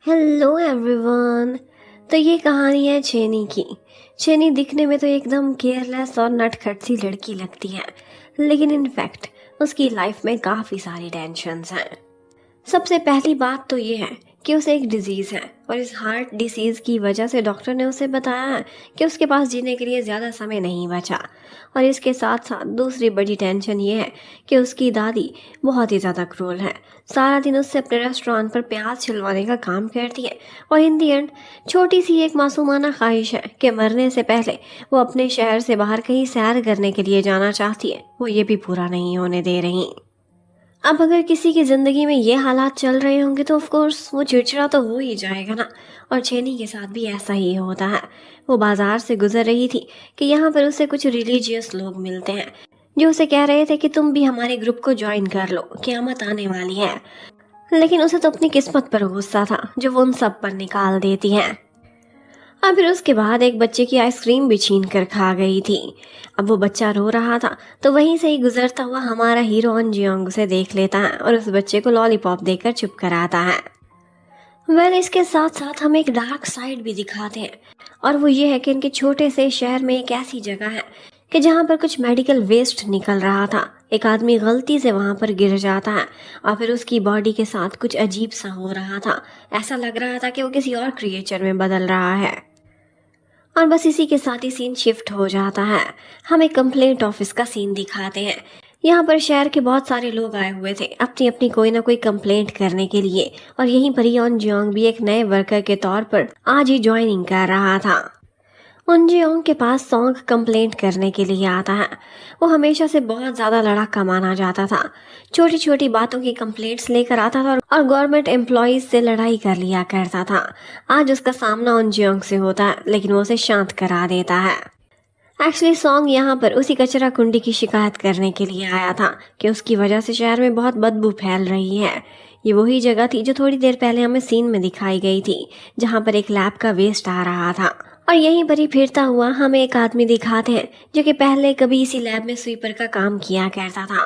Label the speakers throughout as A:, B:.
A: Hello everyone. तो ये कहानी है चेनी की। चेनी दिखने में तो एकदम केयरलेस और नटखट सी लड़की लगती है, लेकिन इनफैक्ट उसकी लाइफ में काफ़ी सारी टेंशन्स हैं। सबसे पहली बात तो ये है कि उसे एक डिजीज़ है और इस हार्ट डिसीज़ की वजह से डॉक्टर ने उसे बताया है कि उसके पास जीने के लिए ज़्यादा समय नहीं बचा। और इसके साथ साथ दूसरी बड़ी टेंशन ये है कि उसकी दादी बहुत ही ज़्यादा क्रूर है। सारा दिन उससे अपने रेस्टोरेंट पर प्याज छिलवाने का काम करती है और इन दी एंड छोटी सी एक मासूमाना ख्वाहिश है कि मरने से पहले वो अपने शहर से बाहर कहीं सैर करने के लिए जाना चाहती है, वो ये भी पूरा नहीं होने दे रही। अब अगर किसी की ज़िंदगी में ये हालात चल रहे होंगे तो ऑफ कोर्स वो चिड़चिड़ा तो हो ही जाएगा ना। और चेनी के साथ भी ऐसा ही होता है। वो बाजार से गुजर रही थी कि यहाँ पर उसे कुछ रिलीजियस लोग मिलते हैं जो उसे कह रहे थे कि तुम भी हमारे ग्रुप को ज्वाइन कर लो, क़यामत आने वाली है। लेकिन उसे तो अपनी किस्मत पर गुस्सा था जो वो उन सब पर निकाल देती है। और फिर उसके बाद एक बच्चे की आइसक्रीम भी छीन कर खा गई थी। अब वो बच्चा रो रहा था तो वहीं से ही गुजरता हुआ हमारा हीरो अंजियोंग उसे देख लेता है और उस बच्चे को लॉलीपॉप देकर चुप कराता है। इसके साथ साथ हम एक डार्क साइड भी दिखाते हैं और वो ये है कि इनके छोटे से शहर में एक ऐसी जगह है कि जहाँ पर कुछ मेडिकल वेस्ट निकल रहा था। एक आदमी गलती से वहाँ पर गिर जाता है और फिर उसकी बॉडी के साथ कुछ अजीब सा हो रहा था। ऐसा लग रहा था कि वो किसी और क्रिएचर में बदल रहा है। और बस इसी के साथ ही सीन शिफ्ट हो जाता है। हम एक कंप्लेंट ऑफिस का सीन दिखाते हैं। यहाँ पर शहर के बहुत सारे लोग आए हुए थे अपनी अपनी कोई ना कोई कंप्लेंट करने के लिए, और यहीं पर यॉन जियोंग भी एक नए वर्कर के तौर पर आज ही ज्वाइनिंग कर रहा था। उन जियोंग के पास सॉन्ग कंप्लेंट करने के लिए आता है। वो हमेशा से बहुत ज़्यादा लड़ाका माना जाता था। छोटी छोटी बातों की कंप्लेंट्स लेकर आता था और गवर्नमेंट एम्प्लॉयज़ से लड़ाई कर लिया करता था। आज उसका सामना उन जियोंग से होता है लेकिन वो उसे शांत करा देता है। एक्चुअली सॉन्ग यहाँ पर उसी कचरा कुंडी की शिकायत करने के लिए आया था कि उसकी वजह से शहर में बहुत बदबू फैल रही है। ये वही जगह थी जो थोड़ी देर पहले हमें सीन में दिखाई गई थी, जहाँ पर एक लैब का वेस्ट आ रहा था। और यहीं पर ही फिरता हुआ हमें एक आदमी दिखाते हैं जो कि पहले कभी इसी लैब में स्वीपर का काम किया करता था।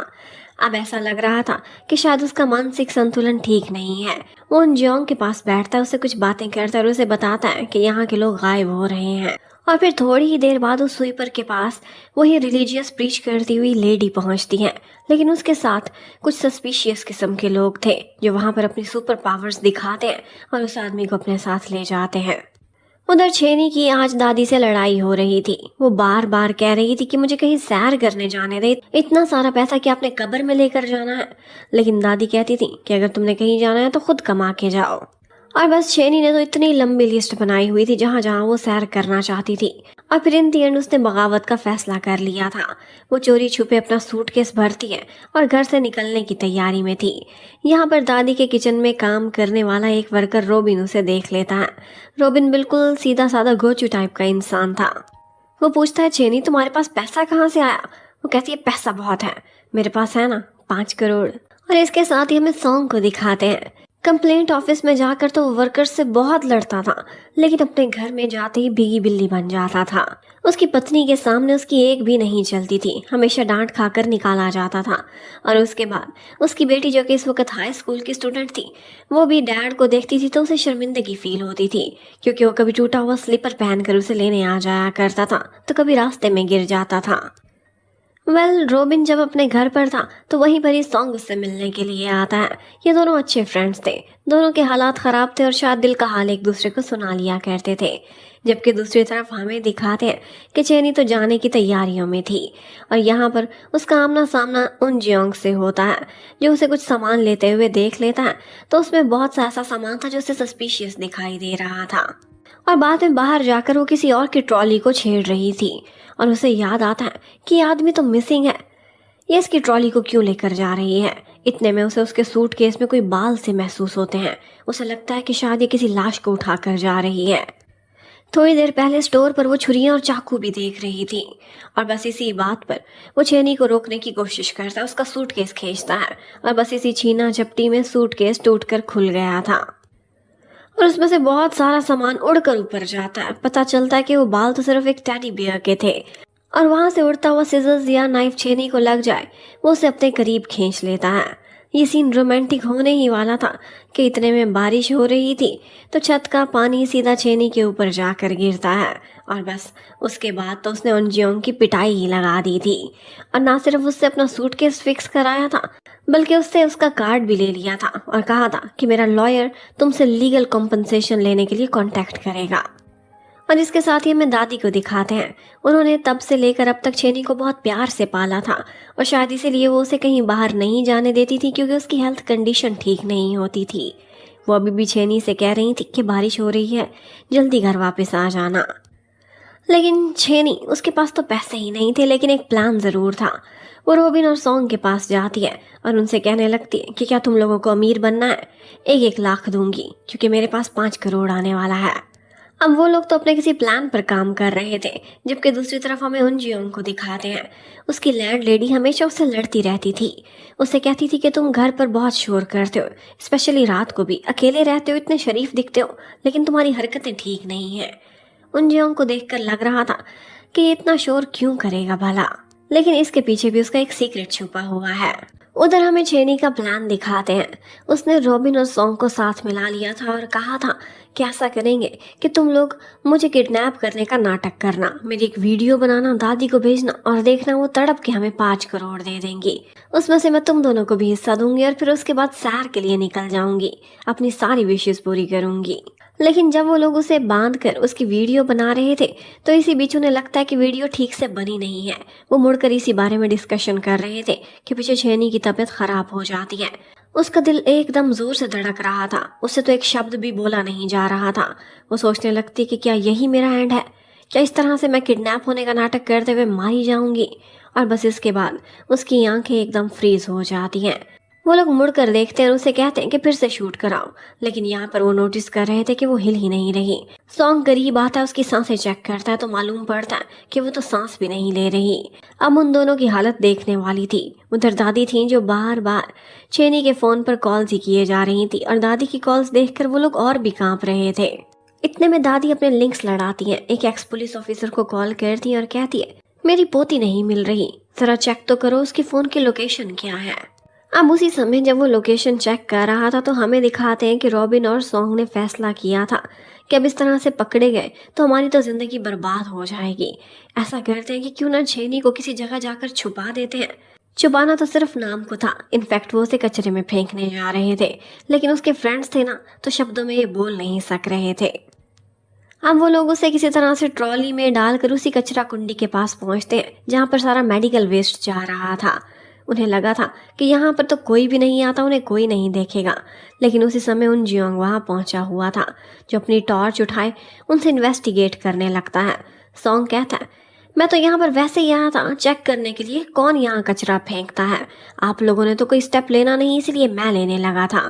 A: अब ऐसा लग रहा था कि शायद उसका मानसिक संतुलन ठीक नहीं है। वो उन जियोंग के पास बैठता है, उससे कुछ बातें करता है और उसे बताता है कि यहाँ के लोग गायब हो रहे हैं। और फिर थोड़ी ही देर बाद उस स्वीपर के पास वही रिलीजियस प्रीच करती हुई लेडी पहुंचती है, लेकिन उसके साथ कुछ सस्पिशियस किस्म के लोग थे जो वहां पर अपनी सुपर पावर्स दिखाते हैं और उस आदमी को अपने साथ ले जाते हैं। उधर छेनी की आज दादी से लड़ाई हो रही थी। वो बार बार कह रही थी कि मुझे कहीं सैर करने जाने दे, इतना सारा पैसा क्या आपने कब्र में लेकर जाना है। लेकिन दादी कहती थी कि अगर तुमने कहीं जाना है तो खुद कमा के जाओ। और बस छेनी ने तो इतनी लंबी लिस्ट बनाई हुई थी जहाँ जहाँ वो सैर करना चाहती थी। और फिर इन दी एंड उसने बगावत का फैसला कर लिया था। वो चोरी छुपे अपना सूटकेस भरती है और घर से निकलने की तैयारी में थी। यहाँ पर दादी के किचन में काम करने वाला एक वर्कर रोबिन उसे देख लेता है। रोबिन बिल्कुल सीधा साधा गोचू टाइप का इंसान था। वो पूछता है, छेनी तुम्हारे पास पैसा कहाँ से आया? वो कहती है, पैसा बहुत है, मेरे पास है ना 5 करोड़। और इसके साथ ही हमें सॉन्ग को दिखाते हैं। कंप्लेंट ऑफिस में जाकर तो वर्कर से बहुत लड़ता था, लेकिन अपने घर में जाते ही भीगी बिल्ली बन जाता था। उसकी पत्नी के सामने उसकी एक भी नहीं चलती थी, हमेशा डांट खाकर निकाला जाता था। और उसके बाद उसकी बेटी जो कि इस वक्त हाई स्कूल की स्टूडेंट थी, वो भी डैड को देखती थी तो उसे शर्मिंदगी फील होती थी, क्योंकि वो कभी टूटा हुआ स्लीपर पहनकर उसे लेने आ जाया करता था तो कभी रास्ते में गिर जाता था। रोबिन जब अपने घर पर था तो वहीं पर ही सॉन्ग उससे मिलने के लिए आता है। ये दोनों अच्छे फ्रेंड्स थे, दोनों के हालात ख़राब थे और शायद दिल का हाल एक दूसरे को सुना लिया करते थे। जबकि दूसरी तरफ हमें दिखाते हैं कि चेनी तो जाने की तैयारियों में थी और यहाँ पर उसका आमना सामना उन जियोंग से होता है जो उसे कुछ सामान लेते हुए देख लेता है। तो उसमें बहुत सा ऐसा सामान था जो उसे सस्पिशियस दिखाई दे रहा था। और बाद में बाहर जाकर वो किसी और की ट्रॉली को छेड़ रही थी और उसे याद आता है कि ये आदमी तो मिसिंग है, ये इसकी ट्रॉली को क्यों लेकर जा रही है। इतने में उसे उसके सूटकेस में कोई बाल से महसूस होते हैं। उसे लगता है कि शायद ये किसी लाश को उठाकर जा रही है। थोड़ी देर पहले स्टोर पर वो छुरियां और चाकू भी देख रही थी और बस इसी बात पर वो छेनी को रोकने की कोशिश करता है, उसका सूटकेस खींचता है और बस इसी छीना झपटी में सूटकेस टूटकर खुल गया था और उसमें से बहुत सारा सामान उड़कर ऊपर जाता है। पता चलता है कि वो बाल तो सिर्फ एक टेडी बियर के थे और वहां से उड़ता हुआ सिजर्स या नाइफ छेनी को लग जाए वो उसे अपने करीब खींच लेता है। ये सीन रोमांटिक होने ही वाला था कि इतने में बारिश हो रही थी, तो छत का पानी सीधा चेनी के ऊपर जाकर गिरता है। और बस उसके बाद तो उसने उन की पिटाई ही लगा दी थी। और ना सिर्फ उससे अपना सूटकेस फिक्स कराया था, बल्कि उससे उसका कार्ड भी ले लिया था और कहा था कि मेरा लॉयर तुमसे लीगल कॉम्पनसेशन लेने के लिए कांटेक्ट करेगा। और इसके साथ ही हमें दादी को दिखाते हैं। उन्होंने तब से लेकर अब तक चेनी को बहुत प्यार से पाला था और शायद इसीलिए वो उसे कहीं बाहर नहीं जाने देती थी, क्योंकि उसकी हेल्थ कंडीशन ठीक नहीं होती थी। वो अभी भी चेनी से कह रही थी कि बारिश हो रही है, जल्दी घर वापस आ जाना। लेकिन चेनी, उसके पास तो पैसे ही नहीं थे, लेकिन एक प्लान ज़रूर था। वो रोबिन और सॉन्ग के पास जाती है और उनसे कहने लगती है कि क्या तुम लोगों को अमीर बनना है? 1-1 लाख दूंगी, क्योंकि मेरे पास 5 करोड़ आने वाला है। अब वो लोग तो अपने किसी प्लान पर काम कर रहे थे, जबकि दूसरी तरफ हमें उन जियोंग को दिखाते हैं। उसकी लैंड लेडी हमेशा उससे लड़ती रहती थी। उससे कहती थी कि तुम घर पर बहुत शोर करते हो, स्पेशली रात को भी। अकेले रहते हो, इतने शरीफ दिखते हो, लेकिन तुम्हारी हरकतें ठीक नहीं हैं। उन जियोंग को देखकर लग रहा था कि ये इतना शोर क्यों करेगा भला, लेकिन इसके पीछे भी उसका एक सीक्रेट छुपा हुआ है। उधर हमें चेनी का प्लान दिखाते हैं। उसने रॉबिन और सॉन्ग को साथ मिला लिया था और कहा था कि ऐसा करेंगे कि तुम लोग मुझे किडनैप करने का नाटक करना, मेरी एक वीडियो बनाना, दादी को भेजना और देखना वो तड़प के हमें 5 करोड़ दे देंगी। उसमें से मैं तुम दोनों को भी हिस्सा दूंगी और फिर उसके बाद सैर के लिए निकल जाऊंगी, अपनी सारी विशेष पूरी करूंगी। लेकिन जब वो लोग उसे बांध कर उसकी वीडियो बना रहे थे, तो इसी बीच उन्हें लगता है कि वीडियो ठीक से बनी नहीं है। वो मुड़कर इसी बारे में डिस्कशन कर रहे थे कि पीछे चेनी की तबीयत खराब हो जाती है। उसका दिल एकदम जोर से धड़क रहा था, उससे तो एक शब्द भी बोला नहीं जा रहा था। वो सोचने लगती कि क्या यही मेरा एंड है? क्या इस तरह से मैं किडनैप होने का नाटक करते हुए मारी जाऊंगी? और बस इसके बाद उसकी आंखें एकदम फ्रीज हो जाती हैं। वो लोग मुड़कर देखते हैं और उसे कहते हैं कि फिर से शूट कराओ, लेकिन यहाँ पर वो नोटिस कर रहे थे कि वो हिल ही नहीं रही। सॉन्ग करीब आता है, उसकी सांसें चेक करता है तो मालूम पड़ता है कि वो तो सांस भी नहीं ले रही। अब उन दोनों की हालत देखने वाली थी। उधर दादी थी जो बार बार चेनी के फोन पर कॉल्स ही किए जा रही थी, और दादी की कॉल्स देखकर वो लोग और भी कांप रहे थे। इतने में दादी अपने लिंक्स लड़ाती है, एक एक्स पुलिस ऑफिसर को कॉल करती है और कहती है मेरी पोती नहीं मिल रही, जरा चेक तो करो उसकी फोन की लोकेशन क्या है। अब उसी समय जब वो लोकेशन चेक कर रहा था तो हमें दिखाते हैं कि रॉबिन और सॉन्ग ने फैसला किया था कि अब इस तरह से पकड़े गए तो हमारी तो जिंदगी बर्बाद हो जाएगी। ऐसा करते हैं कि क्यों ना चेनी को किसी जगह जाकर छुपा देते हैं। छुपाना तो सिर्फ नाम को था, इनफैक्ट वो उसे कचरे में फेंकने जा रहे थे, लेकिन उसके फ्रेंड्स थे ना, तो शब्दों में ये बोल नहीं सक रहे थे। अब वो लोग उसे किसी तरह से ट्रॉली में डालकर उसी कचरा कुंडी के पास पहुंचते हैं जहाँ पर सारा मेडिकल वेस्ट जा रहा था। उन्हें लगा था कि यहाँ पर तो कोई भी नहीं आता, उन्हें कोई नहीं देखेगा, लेकिन उसी समय उन जियोंग वहाँ पहुंचा हुआ था, जो अपनी टॉर्च उठाए उनसे इन्वेस्टिगेट करने लगता है। सॉन्ग कहता है मैं तो यहाँ पर वैसे ही आया था चेक करने के लिए कौन यहाँ कचरा फेंकता है। आप लोगों ने तो कोई स्टेप लेना नहीं, इसलिए मैं लेने लगा था।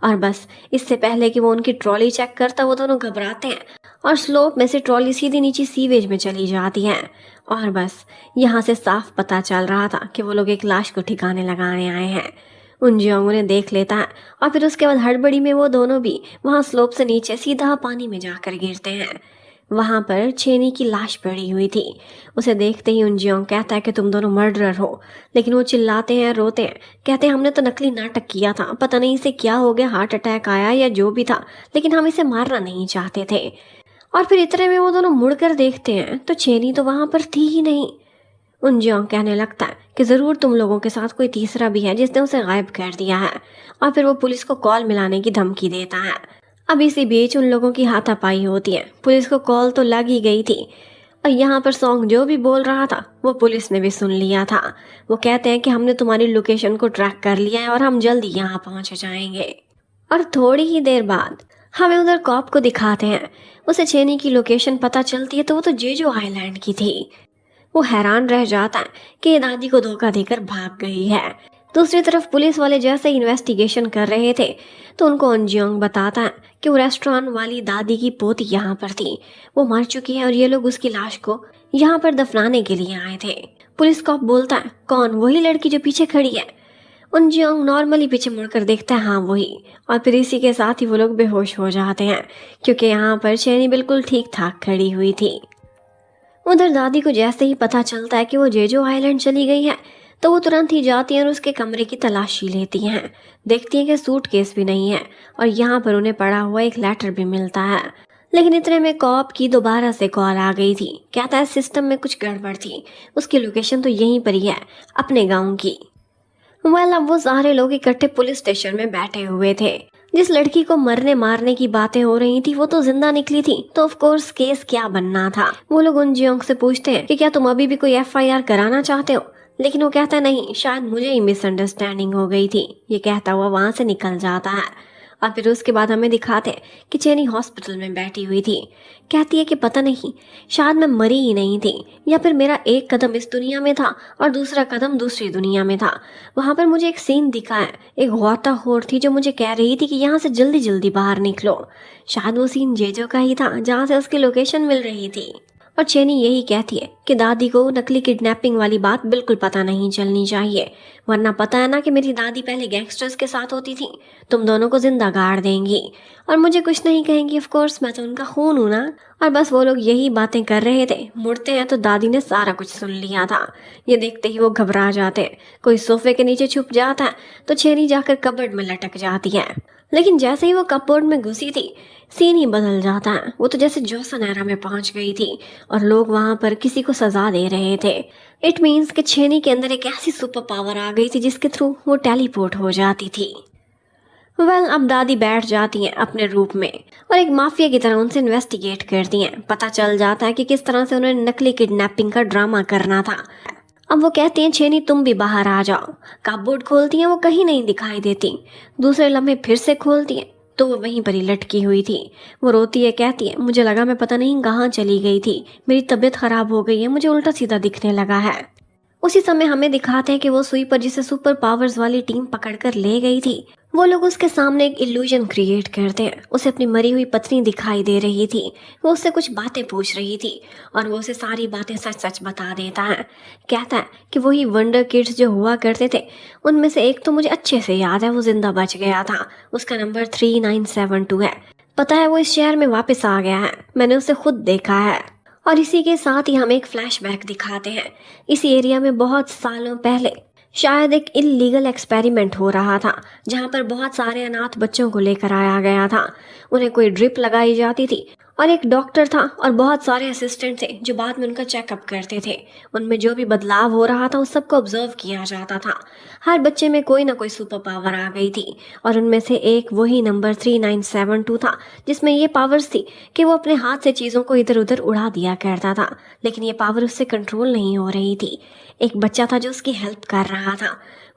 A: और बस इससे पहले कि वो उनकी ट्रॉली चेक करता, वो दोनों घबराते हैं और स्लोप में से ट्रॉली सीधी नीचे सीवेज में चली जाती है। और बस यहाँ से साफ पता चल रहा था कि वो लोग एक लाश को ठिकाने लगाने आए हैं। उन जियोंग उन्हें देख लेता है और फिर उसके बाद हड़बड़ी में वो दोनों भी वहाँ स्लोप से नीचे सीधा पानी में जाकर गिरते हैं। वहाँ पर चेनी की लाश पड़ी हुई थी। उसे देखते ही उन जियोंग कहता है कि तुम दोनों मर्डरर हो, लेकिन वो चिल्लाते हैं, रोते हैं, कहते हैं हमने तो नकली नाटक किया था, पता नहीं इसे क्या हो गया, हार्ट अटैक आया या जो भी था, लेकिन हम इसे मारना नहीं चाहते थे। और फिर इतने में वो दोनों मुड़कर देखते हैं तो चेनी तो वहाँ पर थी ही नहीं। उन जियोंग कहने लगता है कि ज़रूर तुम लोगों के साथ कोई तीसरा भी है जिसने उसे गायब कर दिया है, और फिर वो पुलिस को कॉल मिलाने की धमकी देता है। अब इसी बीच उन लोगों की हाथापाई होती है। पुलिस को कॉल तो लग ही गई थी, और यहाँ पर सॉन्ग जो भी बोल रहा था वो पुलिस ने भी सुन लिया था। वो कहते हैं कि हमने तुम्हारी लोकेशन को ट्रैक कर लिया है और हम जल्दी यहाँ पहुँच जाएंगे। और थोड़ी ही देर बाद हमें उधर कॉप को दिखाते हैं। उसे चेनी की लोकेशन पता चलती है तो वो तो जेजो आइलैंड की थी। वो हैरान रह जाता है कि ये दादी को धोखा देकर भाग गई है। दूसरी तरफ पुलिस वाले जैसे इन्वेस्टिगेशन कर रहे थे तो उनको उन जियोंग बताता है कि वो रेस्टोरेंट वाली दादी की पोती यहाँ पर थी, वो मर चुकी है और ये लोग उसकी लाश को यहाँ पर दफनाने के लिए आए थे। पुलिस कॉप बोलता है कौन? वही लड़की जो पीछे खड़ी है। उन जियोंग नॉर्मली पीछे मुड़कर देखता है, हाँ वही। और फिर इसी के साथ ही वो लोग बेहोश हो जाते हैं, क्योंकि यहाँ पर चेनी बिल्कुल ठीक ठाक खड़ी हुई थी। उधर दादी को जैसे ही पता चलता है कि वो जेजो आइलैंड चली गई है तो वो तुरंत ही जाती हैं और उसके कमरे की तलाशी लेती हैं। देखती हैं कि सूटकेस भी नहीं है और यहाँ पर उन्हें पड़ा हुआ एक लेटर भी मिलता है। लेकिन इतने में कॉप की दोबारा से कॉल आ गई थी। कहता है सिस्टम में कुछ गड़बड़ थी, उसकी लोकेशन तो यहीं पर ही है, अपने गाँव की। अब वो सारे लोग इकट्ठे पुलिस स्टेशन में बैठे हुए थे। जिस लड़की को मरने मारने की बातें हो रही थी वो तो जिंदा निकली थी, तो ऑफ कोर्स केस क्या बनना था। वो लोग उन जियोंग से पूछते हैं कि क्या तुम अभी भी कोई एफआईआर कराना चाहते हो, लेकिन वो कहता है नहीं, शायद मुझे ही मिसअंडरस्टैंडिंग हो गई थी। ये कहता हुआ वहां से निकल जाता है। और फिर उसके बाद हमें दिखाते हैं कि चेनी हॉस्पिटल में बैठी हुई थी। कहती है कि पता नहीं, शायद मैं मरी ही नहीं थी, या फिर मेरा एक कदम इस दुनिया में था और दूसरा कदम दूसरी दुनिया में था। वहां पर मुझे एक सीन दिखा है, एक गोताखोर थी जो मुझे कह रही थी कि यहाँ से जल्दी जल्दी बाहर निकलो। शायद वो सीन जेजो का ही था जहाँ से उसकी लोकेशन मिल रही थी। और चेनी यही कहती है कि दादी को नकली किडनैपिंग वाली बात बिल्कुल पता नहीं चलनी चाहिए, वरना पता है ना कि मेरी दादी पहले गैंगस्टर्स के साथ होती थी, तुम दोनों को जिंदा गाड़ देंगी और मुझे कुछ नहीं कहेंगी। ऑफ कोर्स मैं तो उनका खून हूं ना। और बस वो लोग यही बातें कर रहे थे। मुड़ते हैं तो दादी ने सारा कुछ सुन लिया था। ये देखते ही वो घबरा जाते हैं। कोई सोफे के नीचे छुप जाता है तो चेनी जाकर कबर्ड में लटक जाती है। लेकिन जैसे ही वो कपबोर्ड में घुसी थी, सीन ही बदल जाता है। वो तो जैसे जोसन एरा में पहुंच गई थी और लोग वहां पर किसी को सजा दे रहे थे। इट मीन्स कि चेनी के अंदर एक ऐसी सुपर पावर आ गई थी जिसके थ्रू वो टेलीपोर्ट हो जाती थी। अब दादी बैठ जाती हैं अपने रूप में और एक माफिया की तरह उनसे इन्वेस्टिगेट करती हैं। पता चल जाता है कि किस तरह से उन्हें नकली किडनैपिंग का ड्रामा करना था। अब वो कहती हैं चेनी तुम भी बाहर आ जाओ। कपबोर्ड खोलती हैं, वो कहीं नहीं दिखाई देती। दूसरे लम्हे फिर से खोलती हैं तो वो वहीं पर ही लटकी हुई थी। वो रोती है, कहती है मुझे लगा मैं पता नहीं कहाँ चली गई थी, मेरी तबीयत खराब हो गई है, मुझे उल्टा सीधा दिखने लगा है। उसी समय हमें दिखाते हैं कि वो सुई पर जिसे सुपर पावर्स वाली टीम पकड़कर ले गई थी, वो लोग उसके सामने एक इल्यूजन क्रिएट करते हैं। उसे अपनी मरी हुई पत्नी दिखाई दे रही थी। वो उससे कुछ बातें पूछ रही थी और वो उसे सारी बातें सच सच बता देता है। कहता है कि वही वंडर किड्स जो हुआ करते थे उनमें से एक तो मुझे अच्छे से याद है, वो जिंदा बच गया था। उसका नंबर 3972 है। पता है वो इस शहर में वापस आ गया है, मैंने उसे खुद देखा है। और इसी के साथ ही हमें एक फ्लैशबैक दिखाते हैं। इसी एरिया में बहुत सालों पहले शायद एक इल्लीगल एक्सपेरिमेंट हो रहा था, जहां पर बहुत सारे अनाथ बच्चों को लेकर आया गया था। उन्हें कोई ड्रिप लगाई जाती थी और एक डॉक्टर था और बहुत सारे असिस्टेंट थे जो बाद में उनका चेकअप करते थे। उनमें जो भी बदलाव हो रहा था उस सबको ऑब्जर्व किया जाता था। हर बच्चे में कोई ना कोई सुपर पावर आ गई थी और उनमें से एक वही नंबर 3972 था, जिसमें ये पावर्स थी कि वो अपने हाथ से चीज़ों को इधर उधर उड़ा दिया करता था। लेकिन ये पावर उससे कंट्रोल नहीं हो रही थी। एक बच्चा था जो उसकी हेल्प कर रहा था।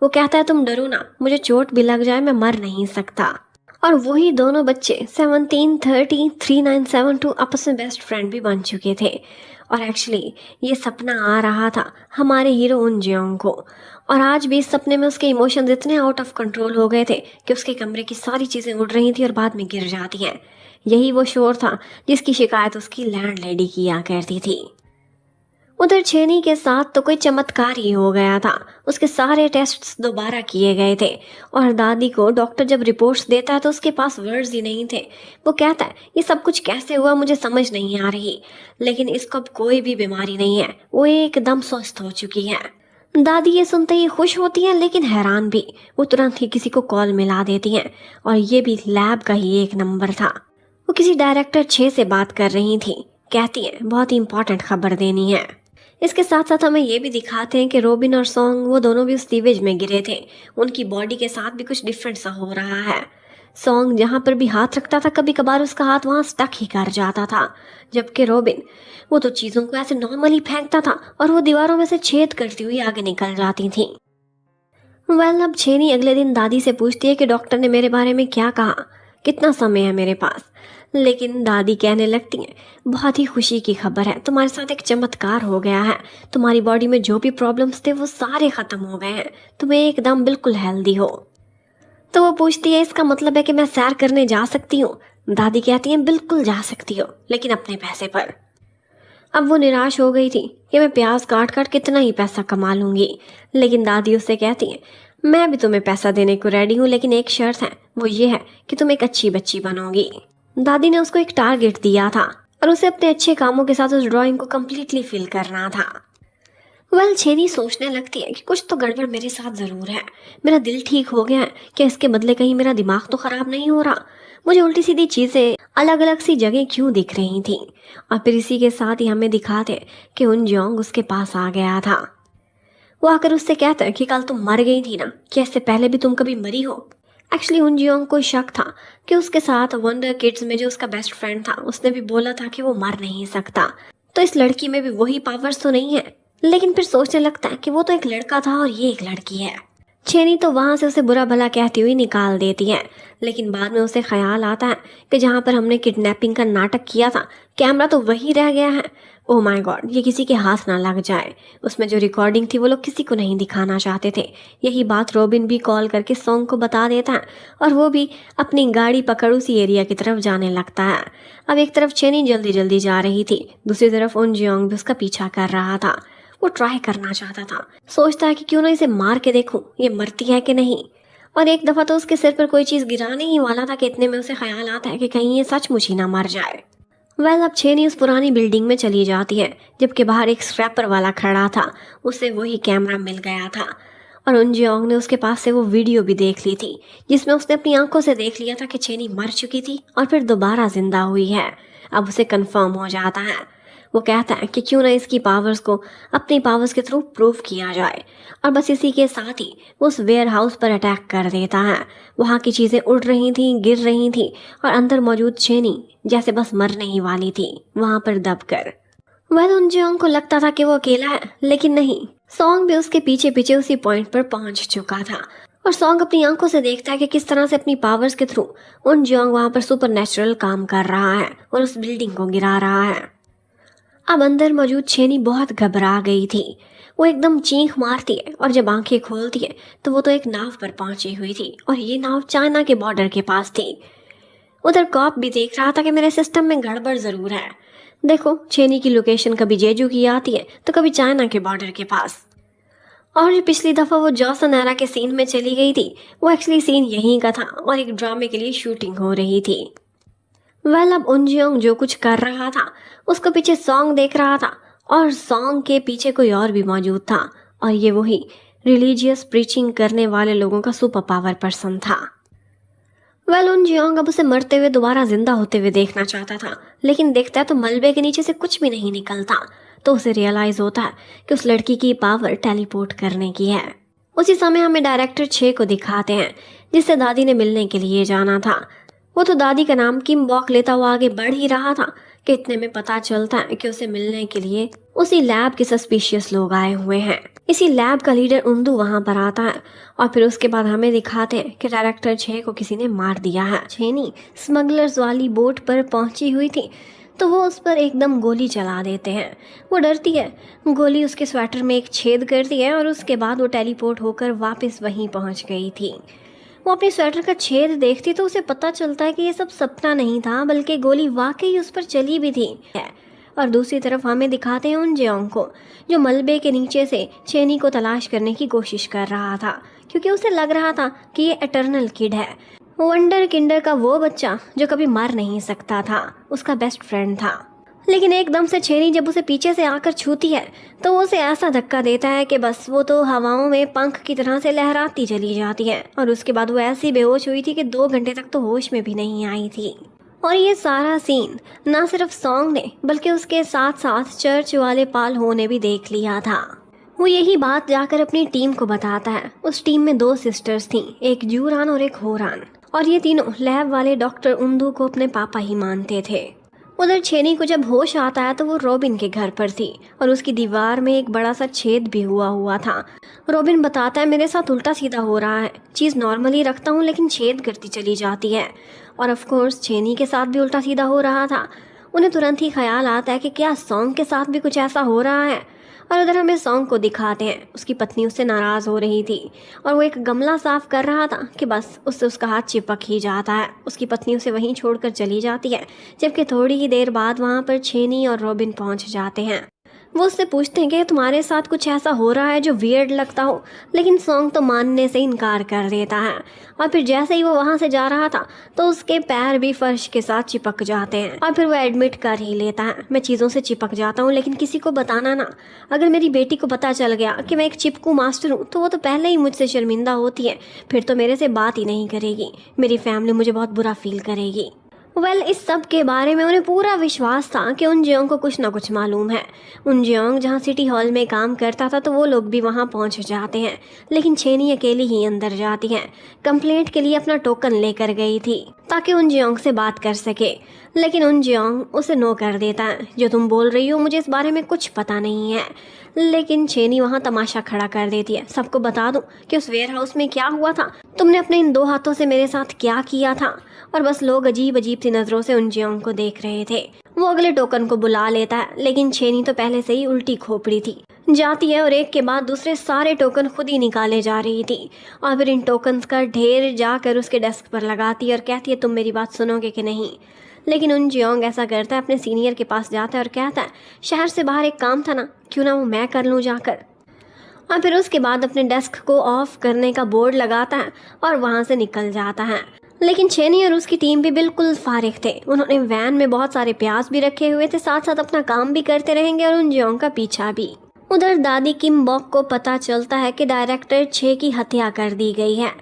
A: वो कहता है तुम डरो ना, मुझे चोट भी लग जाए मैं मर नहीं सकता। और वही दोनों बच्चे 1730 3972 आपस में बेस्ट फ्रेंड भी बन चुके थे। और एक्चुअली ये सपना आ रहा था हमारे हीरो उन जियोंग को। और आज भी इस सपने में उसके इमोशंस इतने आउट ऑफ कंट्रोल हो गए थे कि उसके कमरे की सारी चीज़ें उड़ रही थी और बाद में गिर जाती हैं। यही वो शोर था जिसकी शिकायत उसकी लैंडलेडी किया करती थी। उधर छेनी के साथ तो कोई चमत्कार ही हो गया था। उसके सारे टेस्ट्स दोबारा किए गए थे और दादी को डॉक्टर जब रिपोर्ट्स देता है तो उसके पास वर्ड्स ही नहीं थे। वो कहता है ये सब कुछ कैसे हुआ मुझे समझ नहीं आ रही, लेकिन इसको अब कोई भी बीमारी नहीं है, वो एकदम स्वस्थ हो चुकी है। दादी ये सुनते ही खुश होती हैं लेकिन हैरान भी। वो तुरंत ही किसी को कॉल मिला देती हैं और ये भी लैब का ही एक नंबर था। वो किसी डायरेक्टर 6 से बात कर रही थी। कहती हैं बहुत ही इंपॉर्टेंट खबर देनी है। इसके साथ साथ हमें ये भी दिखाते हैं कि रोबिन और सॉन्ग वो दोनों भी उस सीवेज में गिरे थे। उनकी बॉडी के साथ भी कुछ डिफरेंट सा हो रहा है। सॉन्ग जहाँ पर भी हाथ रखता था कभी कभार उसका हाथ वहाँ स्टक ही कर जाता था, जबकि रोबिन वो तो चीज़ों को ऐसे नॉर्मली फेंकता था और वो दीवारों में से छेद करती हुई आगे निकल जाती थी। अब छेनी अगले दिन दादी से पूछती है कि डॉक्टर ने मेरे बारे में क्या कहा, कितना समय है मेरे पास। लेकिन दादी कहने लगती हैं बहुत ही खुशी की खबर है, तुम्हारे साथ एक चमत्कार हो गया है। तुम्हारी बॉडी में जो भी प्रॉब्लम्स थे वो सारे ख़त्म हो गए हैं, तुम एकदम बिल्कुल हेल्दी हो। तो वो पूछती है इसका मतलब है कि मैं सैर करने जा सकती हूँ? दादी कहती हैं बिल्कुल जा सकती हो, लेकिन अपने पैसे पर। अब वो निराश हो गई थी कि मैं प्याज काट काट कितना ही पैसा कमा लूँगी। लेकिन दादी उससे कहती हैं मैं भी तुम्हें पैसा देने को रेडी हूँ, लेकिन एक शर्त है, वो ये है कि तुम एक अच्छी बच्ची बनोगी। दादी ने उसको एक टारगेट दिया था और उसे अपने अच्छे कामों के साथ उस ड्राइंग को कम्प्लीटली फिल करना था। छेनी सोचने लगती है कि कुछ तो गड़बड़ मेरे साथ ज़रूर है। मेरा दिल ठीक हो गया है, क्या इसके बदले कहीं मेरा दिमाग तो ख़राब नहीं हो रहा? मुझे उल्टी सीधी चीज़ें अलग अलग सी जगह क्यों दिख रही थी? और फिर इसी के साथ ही हमें दिखाते कि उन जोंग उसके पास आ गया था। वो आकर उससे कहता है कि कल तुम मर गई थी ना, क्या इससे पहले भी तुम कभी मरी हो? एक्चुअली उन जियोंग को शक था कि उसके साथ वंडर किड्स में जो उसका बेस्ट फ्रेंड था उसने भी बोला था कि वो मर नहीं सकता, तो इस लड़की में भी वही पावर्स तो नहीं है। लेकिन फिर सोचने लगता है कि वो तो एक लड़का था और ये एक लड़की है। छेनी तो वहां से उसे बुरा भला कहती हुई निकाल देती है, लेकिन बाद में उसे ख्याल आता है कि जहां पर हमने किडनैपिंग का नाटक किया था कैमरा तो वही रह गया है। ओह माय गॉड, ये किसी के हाथ ना लग जाए। उसमें जो रिकॉर्डिंग थी वो लोग किसी को नहीं दिखाना चाहते थे। यही बात रॉबिन भी कॉल करके सॉन्ग को बता देता है और वो भी अपनी गाड़ी पकड़ उसी एरिया की तरफ जाने लगता है। अब एक तरफ चेनी जल्दी जल्दी जा रही थी, दूसरी तरफ उन जियोंग भी उसका पीछा कर रहा था। वो ट्राई करना चाहता था, सोचता है कि क्यों ना इसे मार के देखूं ये मरती है कि नहीं। और एक दफा तो उसके सिर पर कोई चीज गिराने ही वाला था कि इतने में उसे ख्याल आता है कि कहीं ये सचमुच ही ना मर जाए। अब छेनी उस पुरानी बिल्डिंग में चली जाती है, जबकि बाहर एक स्क्रैपर वाला खड़ा था। उसे वही कैमरा मिल गया था और उन जियोंग ने उसके पास से वो वीडियो भी देख ली थी, जिसमें उसने अपनी आंखों से देख लिया था कि छेनी मर चुकी थी और फिर दोबारा जिंदा हुई है। अब उसे कंफर्म हो जाता है। वो कहता है कि क्यों ना इसकी पावर्स को अपनी पावर्स के थ्रू प्रूव किया जाए, और बस इसी के साथ ही वो उस वेयर हाउस पर अटैक कर देता है। वहाँ की चीज़ें उड़ रही थी, गिर रही थी और अंदर मौजूद छेनी जैसे बस मरने ही वाली थी वहाँ पर दबकर। वह उन जियोंग को लगता था कि वो अकेला है, लेकिन नहीं, सॉन्ग भी उसके पीछे पीछे उसी पॉइंट पर पहुंच चुका था। और सॉन्ग अपनी आंखों से देखता है कि किस तरह से अपनी पावर्स के थ्रू उन जियोंग वहाँ पर सुपर काम कर रहा है और उस बिल्डिंग को गिरा रहा है। अब अंदर मौजूद छेनी बहुत घबरा गई थी। वो एकदम चीख मारती है और जब आंखें खोलती है तो वो तो एक नाव पर पहुंची हुई थी और ये नाव चाइना के बॉर्डर के पास थी। उधर कॉप भी देख रहा था कि मेरे सिस्टम में गड़बड़ जरूर है। देखो, छेनी की लोकेशन कभी जेजू की आती है तो कभी चाइना के बॉर्डर के पास। और जो पिछली दफा वो जॉसन एरा के सीन में चली गई थी वो एक्चुअली सीन यहीं का था और एक ड्रामे के लिए शूटिंग हो रही थी। अब उन जियोंग जो कुछ कर रहा था उसको पीछे सॉन्ग देख रहा था और सॉन्ग के पीछे कोई और भी मौजूद था, और ये वही रिलीजियस प्रीचिंग करने वाले लोगों का सुपर पावर पर्सन था। उन जियोंग अब उसे मरते हुए दोबारा जिंदा होते हुए देखना चाहता था, लेकिन देखता है तो मलबे के नीचे से कुछ भी नहीं निकलता। तो उसे रियलाइज होता है कि उस लड़की की पावर टेलीपोर्ट करने की है। उसी समय हमें डायरेक्टर 6 को दिखाते हैं, जिससे दादी ने मिलने के लिए जाना था। वो तो दादी का नाम किम बॉक लेता हुआ आगे बढ़ ही रहा था कि इतने में पता चलता है कि उसे मिलने के लिए उसी लैब के सस्पिशियस लोग आए हुए हैं। इसी लैब का लीडर उंदू वहां पर आता है और फिर उसके बाद हमें दिखाते हैं कि डायरेक्टर 6 को किसी ने मार दिया है। छेनी स्मगलर्स वाली बोट पर पहुंची हुई थी तो वो उस पर एकदम गोली चला देते हैं। वो डरती है, गोली उसके स्वेटर में एक छेद करती है और उसके बाद वो टेलीपोर्ट होकर वापस वहीं पहुंच गई थी। वो अपने स्वेटर का छेद देखती तो उसे पता चलता है कि ये सब सपना नहीं था, बल्कि गोली वाकई उस पर चली भी थी। और दूसरी तरफ हमें दिखाते हैं उन जियोंग को, जो मलबे के नीचे से छेनी को तलाश करने की कोशिश कर रहा था, क्योंकि उसे लग रहा था कि ये एटर्नल किड है, वंडर किंडर का वो बच्चा जो कभी मर नहीं सकता था, उसका बेस्ट फ्रेंड था। लेकिन एकदम से छेनी जब उसे पीछे से आकर छूती है तो वो उसे ऐसा धक्का देता है कि बस वो तो हवाओं में पंख की तरह से लहराती चली जाती है और उसके बाद वो ऐसी बेहोश हुई थी कि 2 घंटे तक तो होश में भी नहीं आई थी। और ये सारा सीन ना सिर्फ सॉन्ग ने बल्कि उसके साथ साथ चर्च वाले पाल हो ने भी देख लिया था। वो यही बात जाकर अपनी टीम को बताता है। उस टीम में 2 सिस्टर्स थीं, एक जूरान और एक होरान, और ये तीनों लैब वाले डॉक्टर उंदू को अपने पापा ही मानते थे। उधर छेनी को जब होश आता है तो वो रॉबिन के घर पर थी और उसकी दीवार में एक बड़ा सा छेद भी हुआ था। रॉबिन बताता है मेरे साथ उल्टा सीधा हो रहा है, चीज़ नॉर्मली रखता हूँ लेकिन छेद करती चली जाती है। और ऑफ कोर्स छेनी के साथ भी उल्टा सीधा हो रहा था। उन्हें तुरंत ही ख्याल आता है कि क्या सॉन्ग के साथ भी कुछ ऐसा हो रहा है। और उधर हमें सॉन्ग को दिखाते हैं, उसकी पत्नी उससे नाराज़ हो रही थी और वो एक गमला साफ कर रहा था कि बस उससे उसका हाथ चिपक ही जाता है। उसकी पत्नी उसे वहीं छोड़कर चली जाती है, जबकि थोड़ी ही देर बाद वहाँ पर छेनी और रॉबिन पहुँच जाते हैं। वो उससे पूछते हैं कि तुम्हारे साथ कुछ ऐसा हो रहा है जो वियर्ड लगता हो, लेकिन सॉन्ग तो मानने से इनकार कर देता है। और फिर जैसे ही वो वहाँ से जा रहा था तो उसके पैर भी फर्श के साथ चिपक जाते हैं और फिर वो एडमिट कर ही लेता है, मैं चीज़ों से चिपक जाता हूँ लेकिन किसी को बताना ना। अगर मेरी बेटी को पता चल गया कि मैं एक चिपकू मास्टर हूँ तो वो तो पहले ही मुझसे शर्मिंदा होती है, फिर तो मेरे से बात ही नहीं करेगी, मेरी फैमिली मुझे बहुत बुरा फील करेगी। इस सब के बारे में उन्हें पूरा विश्वास था कि उन जियोंग को कुछ ना कुछ मालूम है। उन जियोंग जहाँ सिटी हॉल में काम करता था तो वो लोग भी वहाँ पहुँच जाते हैं, लेकिन छेनी अकेली ही अंदर जाती है। कंप्लेंट के लिए अपना टोकन लेकर गई थी ताकि उन जियोंग से बात कर सके, लेकिन उन जियोंग उसे नो कर देता है। जो तुम बोल रही हो मुझे इस बारे में कुछ पता नहीं है। लेकिन छेनी वहाँ तमाशा खड़ा कर देती है, सबको बता दूं कि उस वेयर हाउस में क्या हुआ था, तुमने अपने इन 2 हाथों से मेरे साथ क्या किया था। और बस लोग अजीब अजीब सी नजरों से उन जियोंग को देख रहे थे। वो अगले टोकन को बुला लेता है, लेकिन छेनी तो पहले से ही उल्टी खोपड़ी थी। जाती है और एक के बाद दूसरे सारे टोकन खुद ही निकाले जा रही थी और फिर इन टोकन्स का ढेर जाकर उसके डेस्क पर लगाती है और कहती है तुम मेरी बात सुनोगे कि नहीं। लेकिन उन जियोंग ऐसा करता है, अपने सीनियर के पास जाता है और कहता है शहर से बाहर एक काम था ना, क्यों ना वो मैं कर लूँ जाकर। और फिर उसके बाद अपने डेस्क को ऑफ करने का बोर्ड लगाता है और वहाँ से निकल जाता है। लेकिन छेनी और उसकी टीम भी बिल्कुल फारिग थे। उन्होंने वैन में बहुत सारे प्याज भी रखे हुए थे, साथ साथ अपना काम भी करते रहेंगे और उन जियोंग का पीछा भी। उधर दादी किम बॉक को पता चलता है कि डायरेक्टर छे की हत्या कर दी गई है,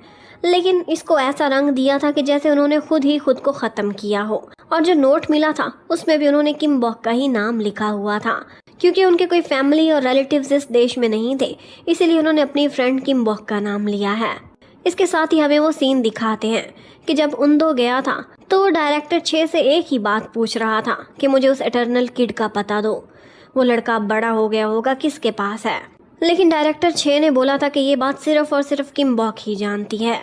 A: लेकिन इसको ऐसा रंग दिया था कि जैसे उन्होंने खुद ही खुद को ख़त्म किया हो। और जो नोट मिला था उसमें भी उन्होंने किम बॉक का ही नाम लिखा हुआ था। क्योंकि उनके कोई फैमिली और रिलेटिव्स इस देश में नहीं थे, इसीलिए उन्होंने अपनी फ्रेंड किम बॉक का नाम लिया है। इसके साथ ही हमें वो सीन दिखाते हैं कि जब उन्दो गया था तो डायरेक्टर छे से एक ही बात पूछ रहा था कि मुझे उस एटर्नल किड का पता दो, वो लड़का बड़ा हो गया होगा, किसके पास है। लेकिन डायरेक्टर छे ने बोला था कि ये बात सिर्फ और सिर्फ किम बॉक ही जानती है।